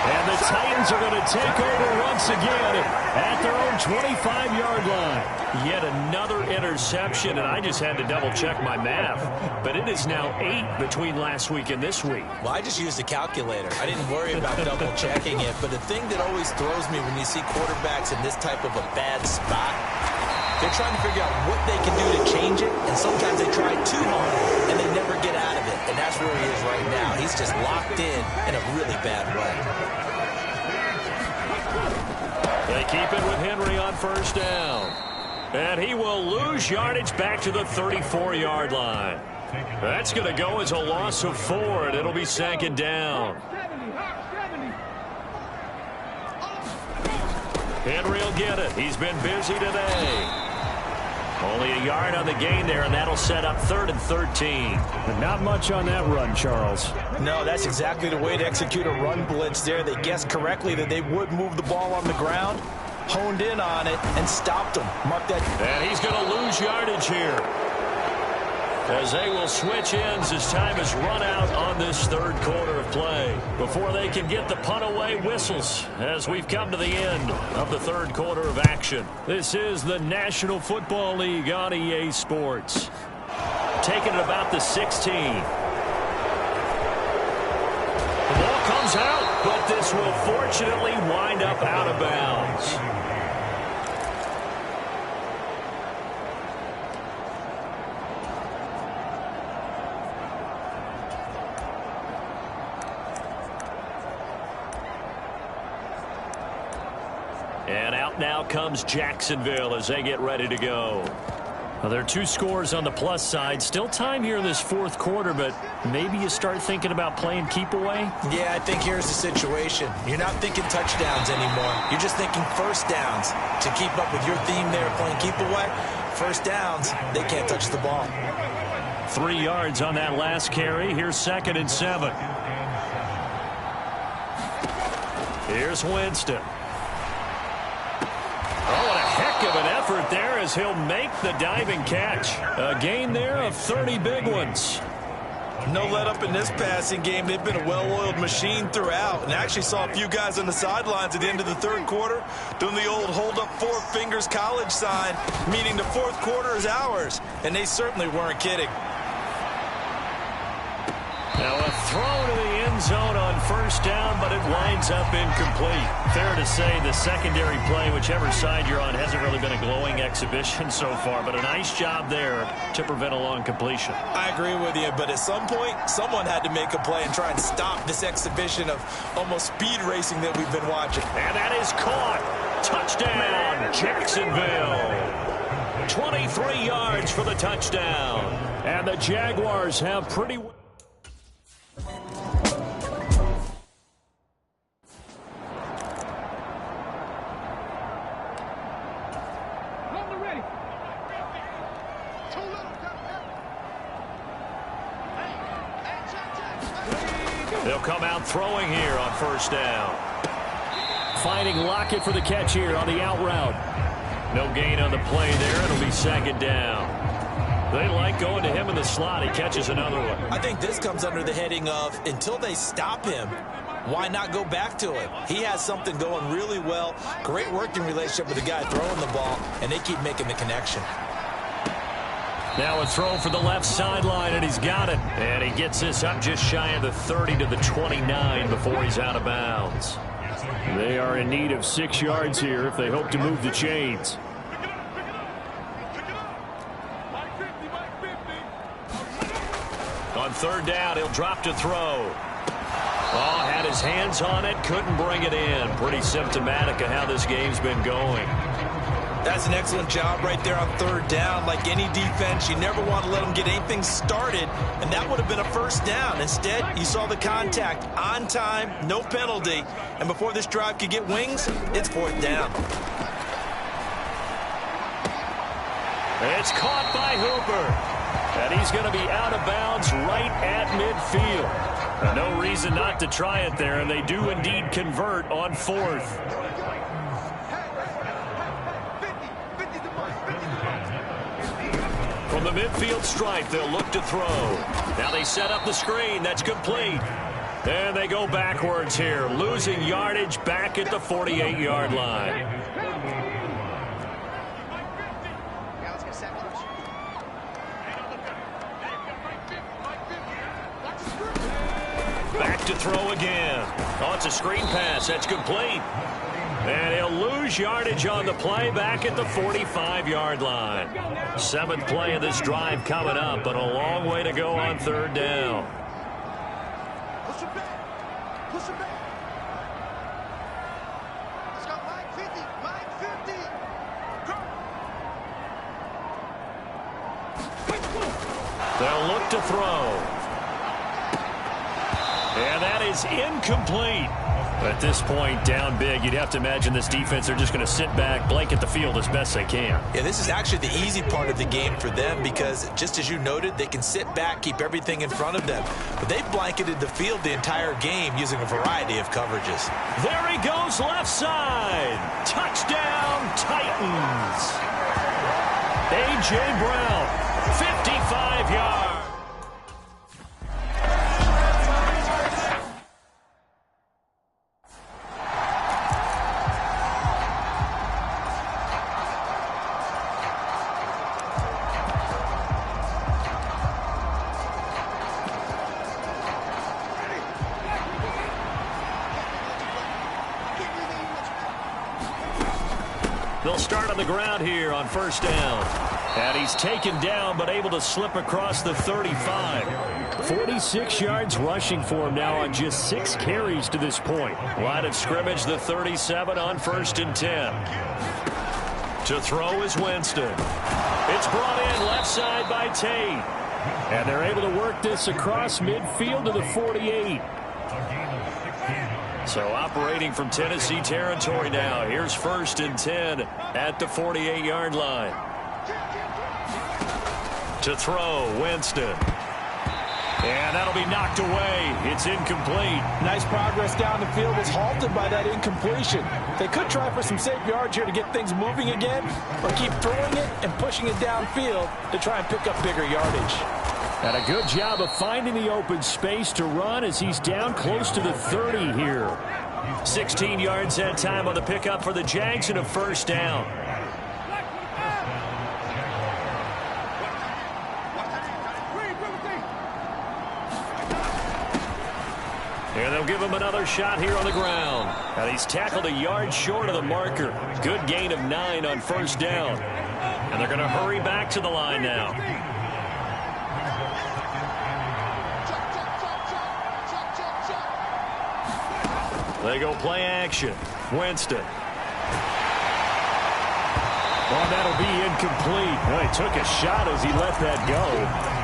And the Titans are going to take over once again at their own 25-yard line. Yet another interception, and I just had to double-check my math. But it is now 8 between last week and this week. Well, I just used a calculator. I didn't worry about double-checking it. But the thing that always throws me when you see quarterbacks in this type of a bad spot, they're trying to figure out what they can do to change it. And sometimes they try too hard, and they never get out of it. And that's where he is right now. He's just locked in a really bad way. They keep it with Henry on 1st down. And he will lose yardage back to the 34-yard line. That's going to go as a loss of 4, and it'll be 2nd down. Henry will get it. He's been busy today. Only a yard on the gain there, and that'll set up 3rd and 13. But not much on that run, Charles. No, that's exactly the way to execute a run blitz there. They guessed correctly that they would move the ball on the ground, honed in on it, and stopped them. Mark that. And he's going to lose yardage here, as they will switch ends as time is run out on this 3rd quarter of play. Before they can get the punt away, whistles as we've come to the end of the 3rd quarter of action. This is the National Football League on EA Sports. Taking it about the 16. The ball comes out, but this will fortunately wind up out of bounds. And out now comes Jacksonville as they get ready to go. Well, there are 2 scores on the plus side. Still time here in this 4th quarter, but maybe you start thinking about playing keep away? Yeah, I think here's the situation. You're not thinking touchdowns anymore. You're just thinking 1st downs. To keep up with your theme there, playing keep away, 1st downs, they can't touch the ball. 3 yards on that last carry. Here's 2nd and 7. Here's Winston. Oh, what a heck of an effort there as he'll make the diving catch. A gain there of 30 big ones. No let up in this passing game. They've been a well-oiled machine throughout. And I actually saw a few guys on the sidelines at the end of the 3rd quarter doing the old hold up 4 fingers college sign, meaning the 4th quarter is ours. And they certainly weren't kidding. Now a throw to the end end zone on first down, but it winds up incomplete. Fair to say the secondary play, whichever side you're on, hasn't really been a glowing exhibition so far, but a nice job there to prevent a long completion. I agree with you, but at some point, someone had to make a play and try and stop this exhibition of almost speed racing that we've been watching. And that is caught. Touchdown, Jacksonville. 23 yards for the touchdown. And the Jaguars have pretty... They'll come out throwing here on first down. Finding Lockett for the catch here on the out route. No gain on the play there. It'll be second down. They like going to him in the slot. He catches another one. I think this comes under the heading of until they stop him, why not go back to him? He has something going really well. Great working relationship with the guy throwing the ball, and they keep making the connection. Now a throw for the left sideline, and he's got it. And he gets this up just shy of the 30 to the 29 before he's out of bounds. They are in need of 6 yards here if they hope to move the chains. On third down, he'll drop to throw. Oh, had his hands on it, couldn't bring it in. Pretty symptomatic of how this game's been going. That's an excellent job right there on third down. Like any defense, you never want to let them get anything started, and that would have been a first down. Instead, you saw the contact on time, no penalty, and before this drive could get wings, it's fourth down. It's caught by Hooper. And he's going to be out of bounds right at midfield. No reason not to try it there, and they do indeed convert on fourth. From the midfield stripe, they'll look to throw. Now they set up the screen. That's complete. And they go backwards here, losing yardage back at the 48-yard line. Back to throw again. Oh, it's a screen pass. That's complete. And he'll lose yardage on the play back at the 45-yard line. 7th play of this drive coming up, but a long way to go on third down. Push it back. Push it back. Let's go. Line 50. Line 50. They'll look to throw. And that is incomplete. At this point, down big, you'd have to imagine this defense, they're just going to sit back, blanket the field as best they can. Yeah, this is actually the easy part of the game for them because, just as you noted, they can sit back, keep everything in front of them. But they've blanketed the field the entire game using a variety of coverages. There he goes, left side. Touchdown, Titans. A.J. Brown, 55 yards. They'll start on the ground here on first down. And he's taken down, but able to slip across the 35. 46 yards rushing for him now on just 6 carries to this point. Line of scrimmage, the 37 on 1st and 10. To throw is Winston. It's brought in left side by Tate. And they're able to work this across midfield to the 48. So operating from Tennessee territory now. Here's 1st and 10 at the 48-yard line. To throw, Winston. And that'll be knocked away. It's incomplete. Nice progress down the field was halted by that incompletion. They could try for some safe yards here to get things moving again, or keep throwing it and pushing it downfield to try and pick up bigger yardage. And a good job of finding the open space to run as he's down close to the 30 here. 16 yards that time on the pickup for the Jags and a first down. give him another shot here on the ground. And he's tackled a yard short of the marker. Good gain of 9 on first down. And they're going to hurry back to the line now. They go play action. Winston. Well, that'll be incomplete. Well, he took a shot as he let that go.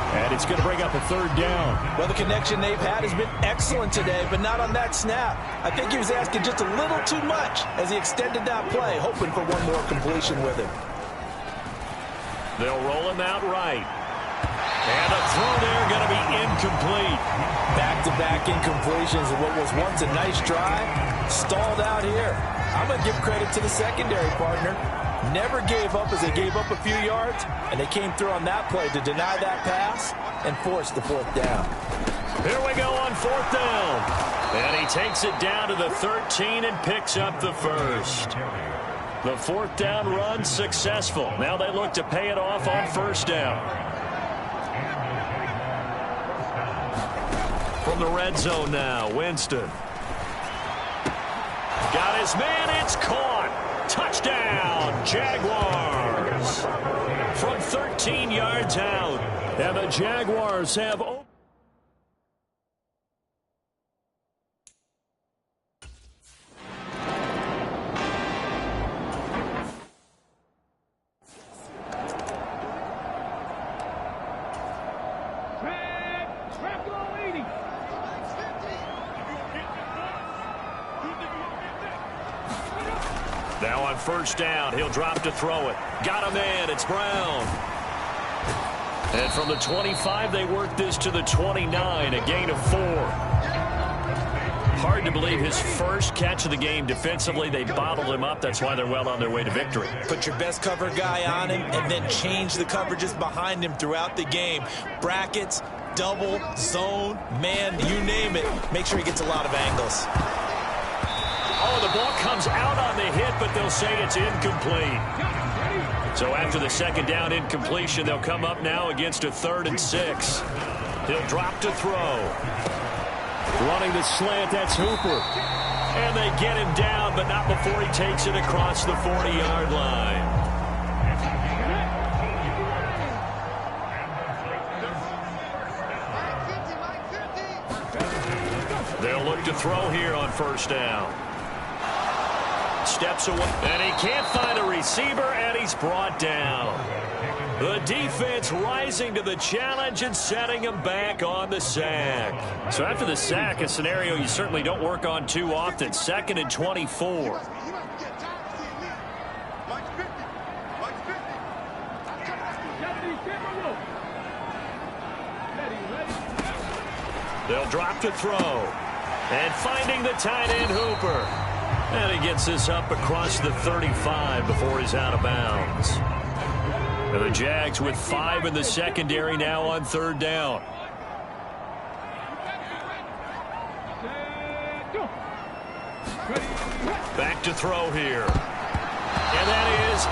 And it's going to bring up a third down. Well, the connection they've had has been excellent today, but not on that snap. I think he was asking just a little too much as he extended that play, hoping for one more completion with him. They'll roll him out right. And the throw there going to be incomplete. Back-to-back incompletions of what was once a nice drive. Stalled out here. I'm going to give credit to the secondary partner. Never gave up as they gave up a few yards, and they came through on that play to deny that pass and force the fourth down. Here we go on fourth down. And he takes it down to the 13 and picks up the first. The fourth down run successful. Now they look to pay it off on first down. From the red zone now, Winston. Got his man, it's caught. Touchdown, Jaguars. From 13 yards out. And the Jaguars have opened. Now on first down, he'll drop to throw it. Got a man, it's Brown. And from the 25, they work this to the 29, a gain of 4. Hard to believe his first catch of the game defensively. They bottled him up. That's why they're well on their way to victory. Put your best cover guy on him and then change the coverages behind him throughout the game. Brackets, double, zone, man, you name it. Make sure he gets a lot of angles. Oh, the ball comes out on the hit, but they'll say it's incomplete. So after the second down incompletion, they'll come up now against a 3rd and 6. He'll drop to throw. Running the slant, that's Hooper. And they get him down, but not before he takes it across the 40-yard line. They'll look to throw here on first down. Steps away, and he can't find a receiver, and he's brought down. The defense rising to the challenge and setting him back on the sack. So after the sack, a scenario you certainly don't work on too often. 2nd and 24. They'll drop to throw. And finding the tight end, Hooper. And he gets this up across the 35 before he's out of bounds. And the Jags with 5 in the secondary now on 3rd down. Back to throw here. And that is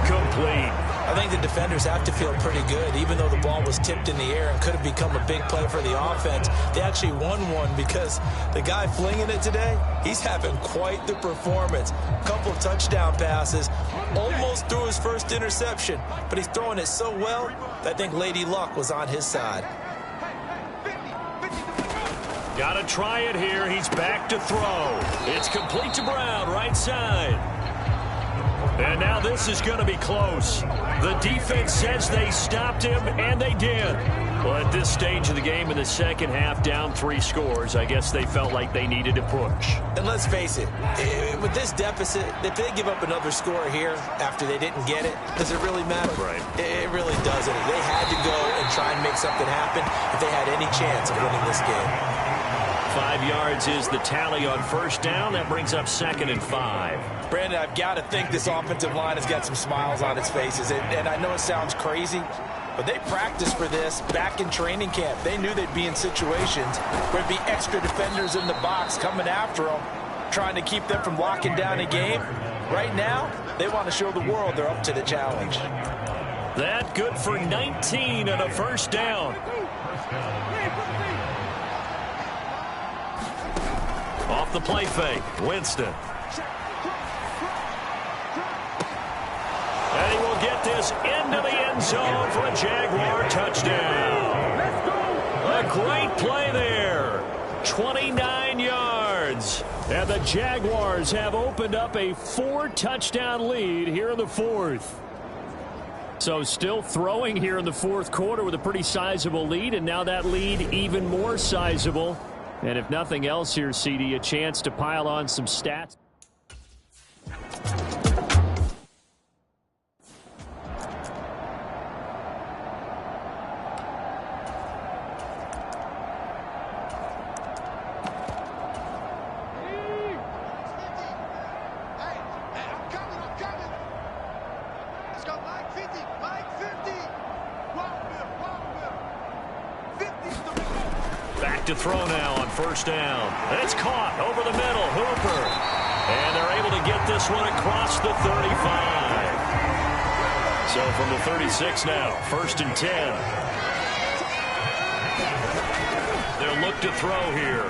incomplete. I think the defenders have to feel pretty good. Even though the ball was tipped in the air and could have become a big play for the offense, they actually won one because the guy flinging it today, he's having quite the performance. A couple of touchdown passes, almost threw his first interception, but he's throwing it so well that I think Lady Luck was on his side. Got to try it here. He's back to throw. It's complete to Brown, right side. And now this is going to be close. The defense says they stopped him, and they did. Well, at this stage of the game in the second half, down 3 scores, I guess they felt like they needed to push. And let's face it, with this deficit, if they give up another score here after they didn't get it, does it really matter? Right. It really doesn't. They had to go and try and make something happen if they had any chance of winning this game. 5 yards is the tally on first down. That brings up 2nd and 5. Brandon, I've got to think this offensive line has got some smiles on its faces. And I know it sounds crazy, but they practiced for this back in training camp. They knew they'd be in situations where there'd be extra defenders in the box coming after them, trying to keep them from locking down a game. Right now, they want to show the world they're up to the challenge. That good for 19 and a first down. off the play fake. Winston. And he will get this into the end zone for a Jaguar touchdown. Let's go. A great play there. 29 yards. And the Jaguars have opened up a 4-touchdown lead here in the fourth. So still throwing here in the fourth quarter with a pretty sizable lead, and now that lead even more sizable. And if nothing else here, CD, a chance to pile on some stats. Back to throw now on first down. And it's caught over the middle. Hooper. And they're able to get this one across the 35. So from the 36 now, 1st and 10. They'll look to throw here.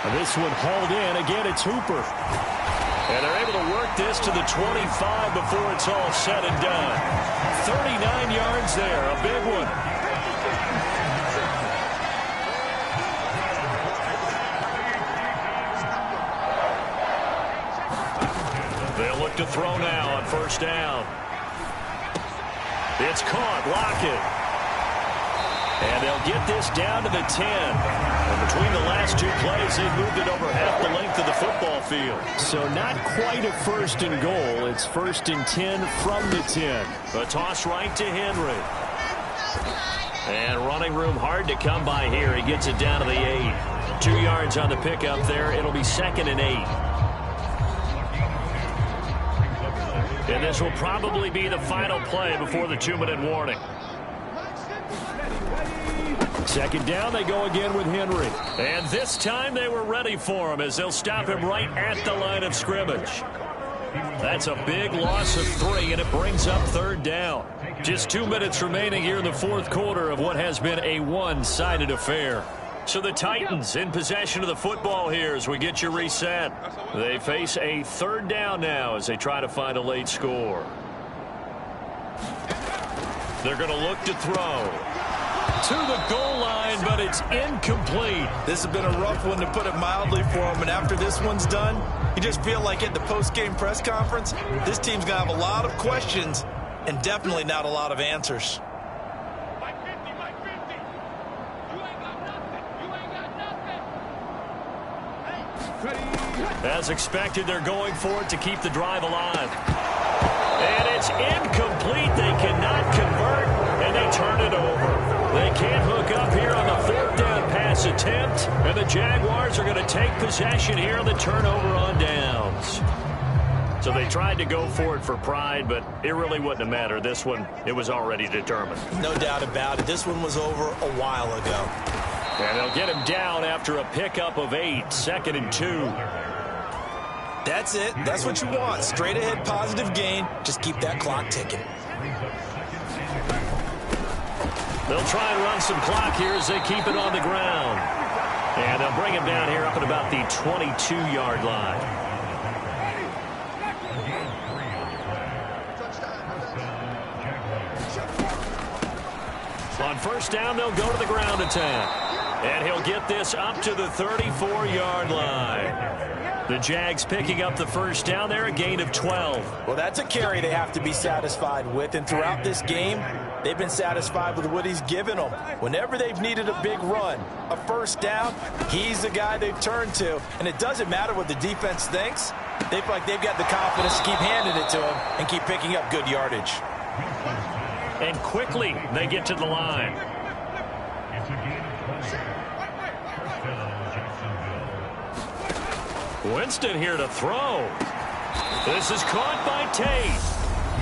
And this one hauled in. Again, it's Hooper. And they're able to work this to the 25 before it's all said and done. 39 yards there, a big one. They'll look to throw now on first down. It's caught. Lockett. And they'll get this down to the 10. And between the last two plays, they've moved it over half the length of the football field. So not quite a 1st and goal. It's 1st and 10 from the 10. A toss right to Henry. And running room hard to come by here. He gets it down to the 8. 2 yards on the pickup there. It'll be 2nd and 8. And this will probably be the final play before the 2-minute warning. 2nd down, they go again with Henry. And this time they were ready for him as they'll stop him right at the line of scrimmage. That's a big loss of 3, and it brings up 3rd down. Just 2 minutes remaining here in the fourth quarter of what has been a one-sided affair. So the Titans in possession of the football here as we get you reset. They face a 3rd down now as they try to find a late score. They're going to look to throw. To the goal line, but it's incomplete. This has been a rough one, to put it mildly, for him. And after this one's done, you just feel like at the post-game press conference, this team's going to have a lot of questions and definitely not a lot of answers. As expected, they're going for it to keep the drive alive. And it's incomplete. They cannot convert, and they turn it over. They can't hook up here on the 4th down pass attempt, and the Jaguars are going to take possession here on the turnover on downs. So they tried to go for it for pride, but it really wouldn't have mattered. This one, it was already determined. No doubt about it. This one was over a while ago. And they'll get him down after a pickup of 8, 2nd and 2. That's it. That's what you want. Straight ahead positive gain. Just keep that clock ticking. They'll try and run some clock here as they keep it on the ground. And they'll bring him down here up at about the 22-yard line. On first down, they'll go to the ground attack. And he'll get this up to the 34-yard line. The Jags picking up the first down there, a gain of 12. Well, that's a carry they have to be satisfied with. And throughout this game, they've been satisfied with what he's given them. Whenever they've needed a big run, a first down, he's the guy they've turned to. And it doesn't matter what the defense thinks. They feel like they've got the confidence to keep handing it to him and keep picking up good yardage. And quickly, they get to the line. Winston here to throw. This is caught by Tate.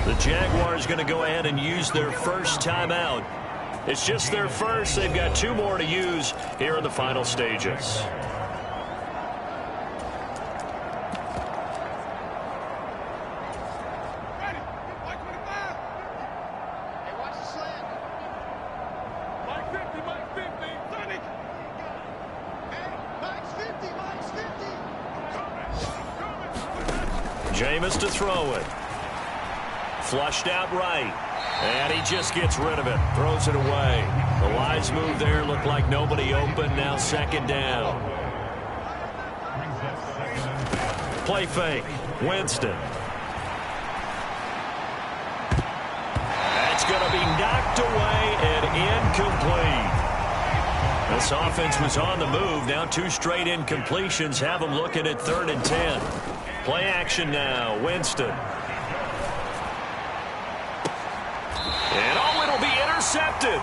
The Jaguars going to go ahead and use their first timeout. It's just their first. They've got 2 more to use here in the final stages. Jameis to throw it. Flushed out right. And he just gets rid of it. Throws it away. The wise move there. Looked like nobody open. Now second down. Play fake. Winston. That's going to be knocked away and incomplete. This offense was on the move. Now 2 straight incompletions have them looking at 3rd and 10. Play action now. Winston. And it'll be intercepted.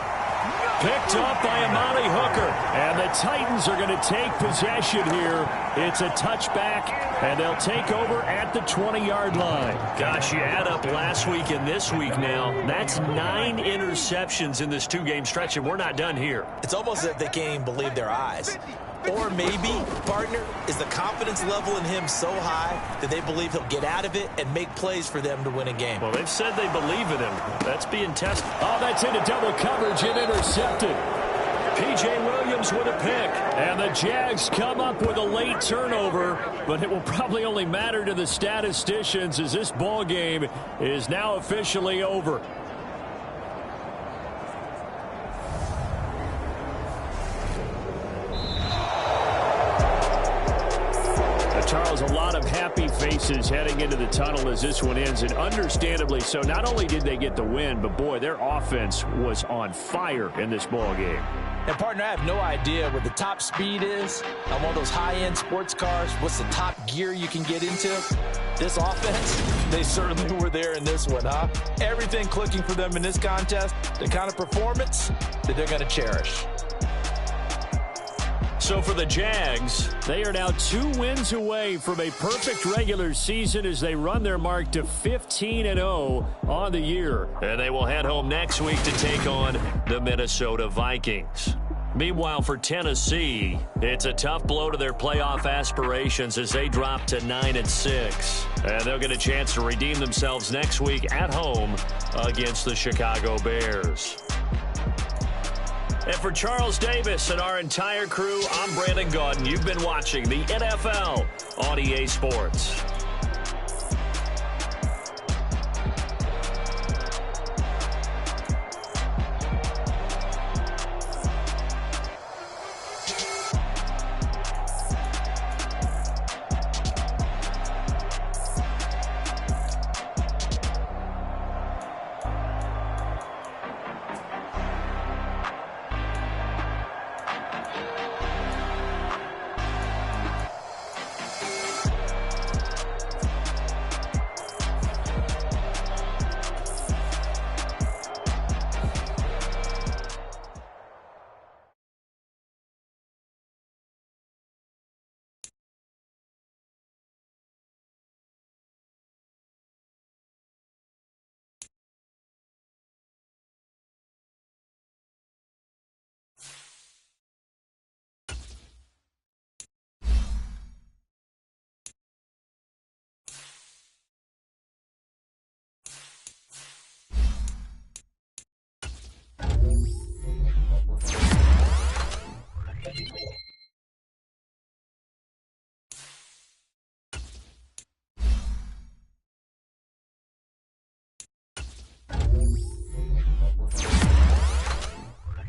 Picked up by Amani Hooker. And the Titans are going to take possession here. It's a touchback, and they'll take over at the 20-yard line. Gosh, you add up last week and this week now. That's 9 interceptions in this 2-game stretch, and we're not done here. It's almost as if they can't even believe their eyes. Or maybe, partner, is the confidence level in him so high that they believe he'll get out of it and make plays for them to win a game. Well, they've said they believe in him. That's being tested. Oh, that's into double coverage and intercepted. P.J. Williams with a pick. And the Jags come up with a late turnover, but it will probably only matter to the statisticians as this ball game is now officially over. Charles, a lot of happy faces heading into the tunnel as this one ends, and understandably so. Not only did they get the win, but boy, their offense was on fire in this ball game. And, partner, I have no idea what the top speed is on one of those high-end sports cars. What's the top gear you can get into? This offense, they certainly were there in this one, huh? Everything clicking for them in this contest, the kind of performance that they're going to cherish. So for the Jags, they are now 2 wins away from a perfect regular season as they run their mark to 15-0 on the year. And they will head home next week to take on the Minnesota Vikings. Meanwhile, for Tennessee, it's a tough blow to their playoff aspirations as they drop to 9-6. And they'll get a chance to redeem themselves next week at home against the Chicago Bears. And for Charles Davis and our entire crew, I'm Brandon Gaudin. You've been watching the NFL on EA Sports.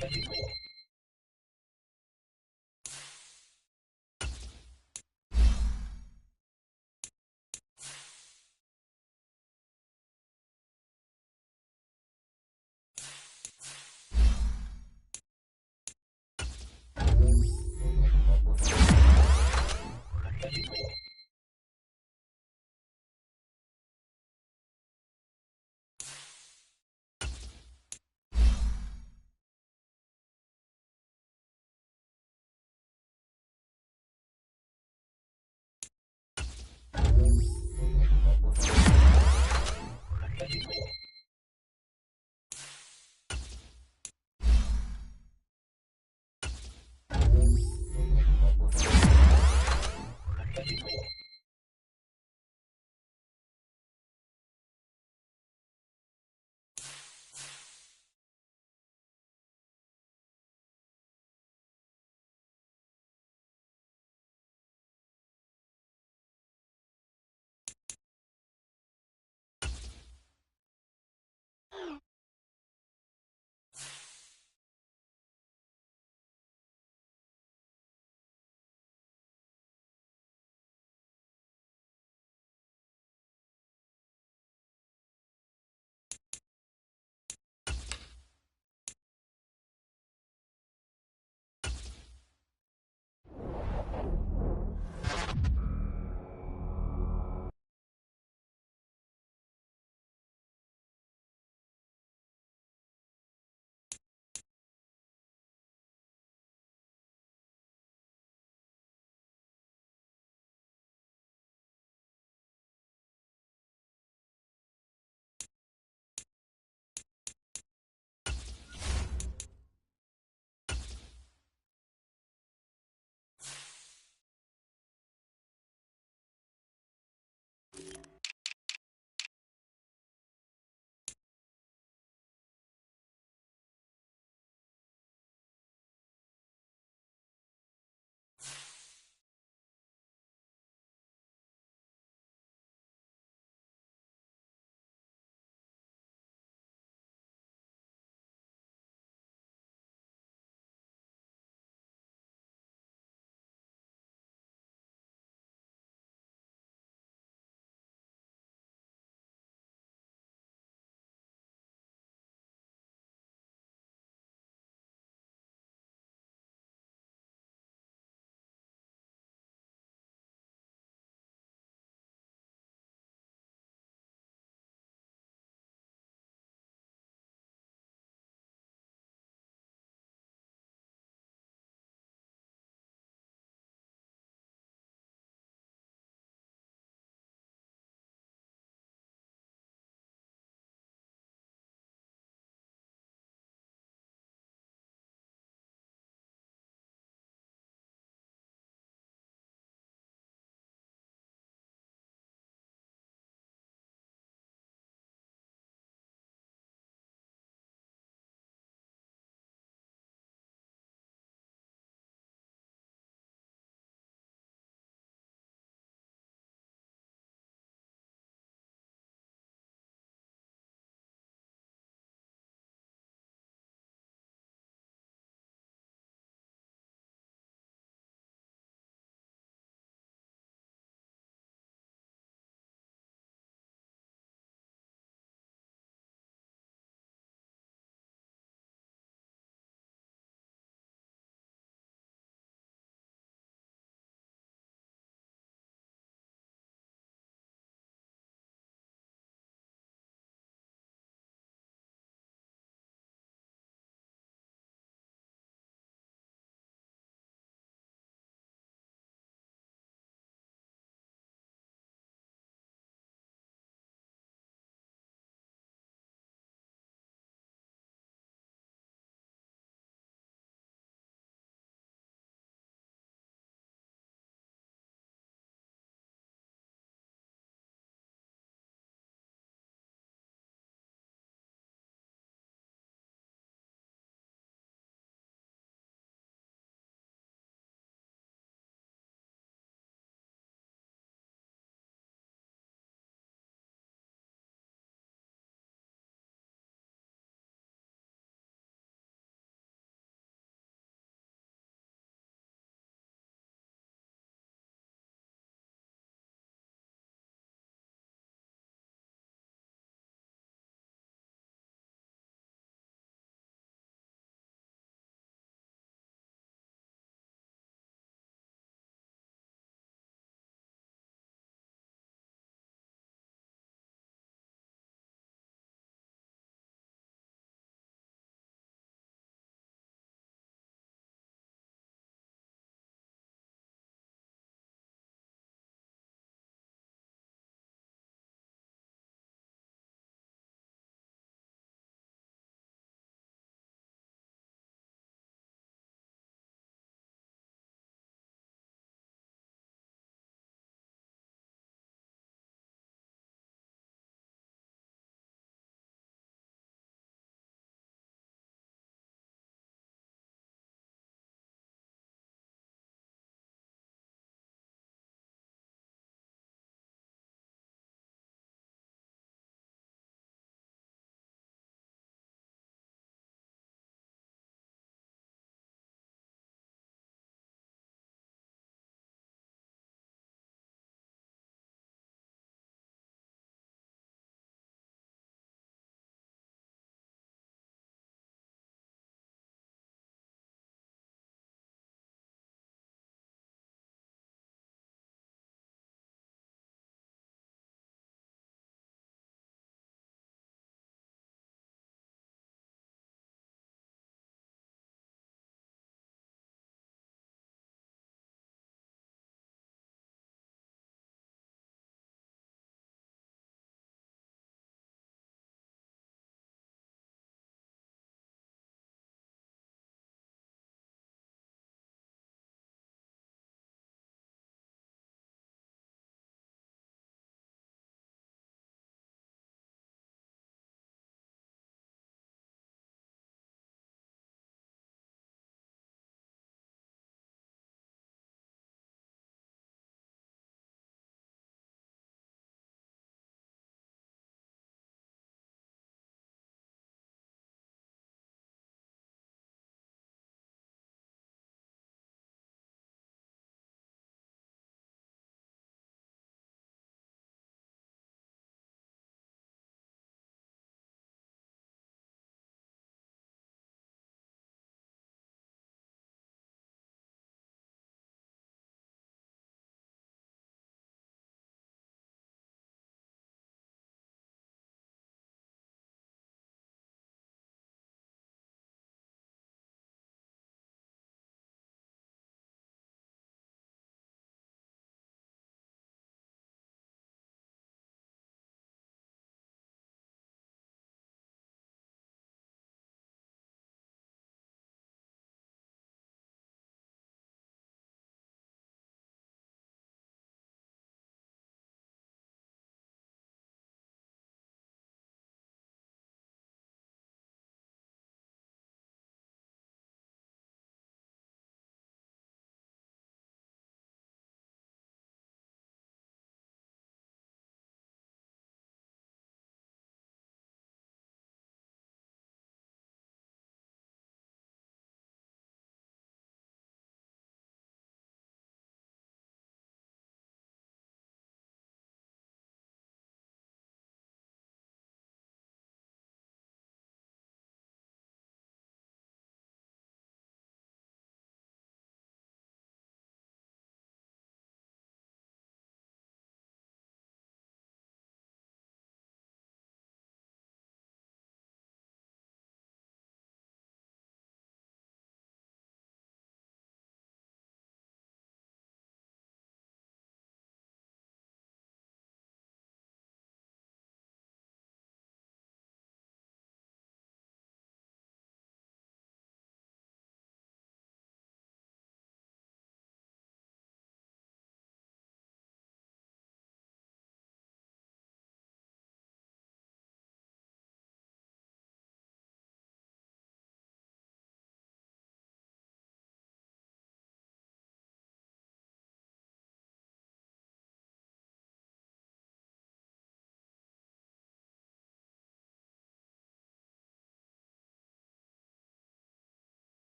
Thank you.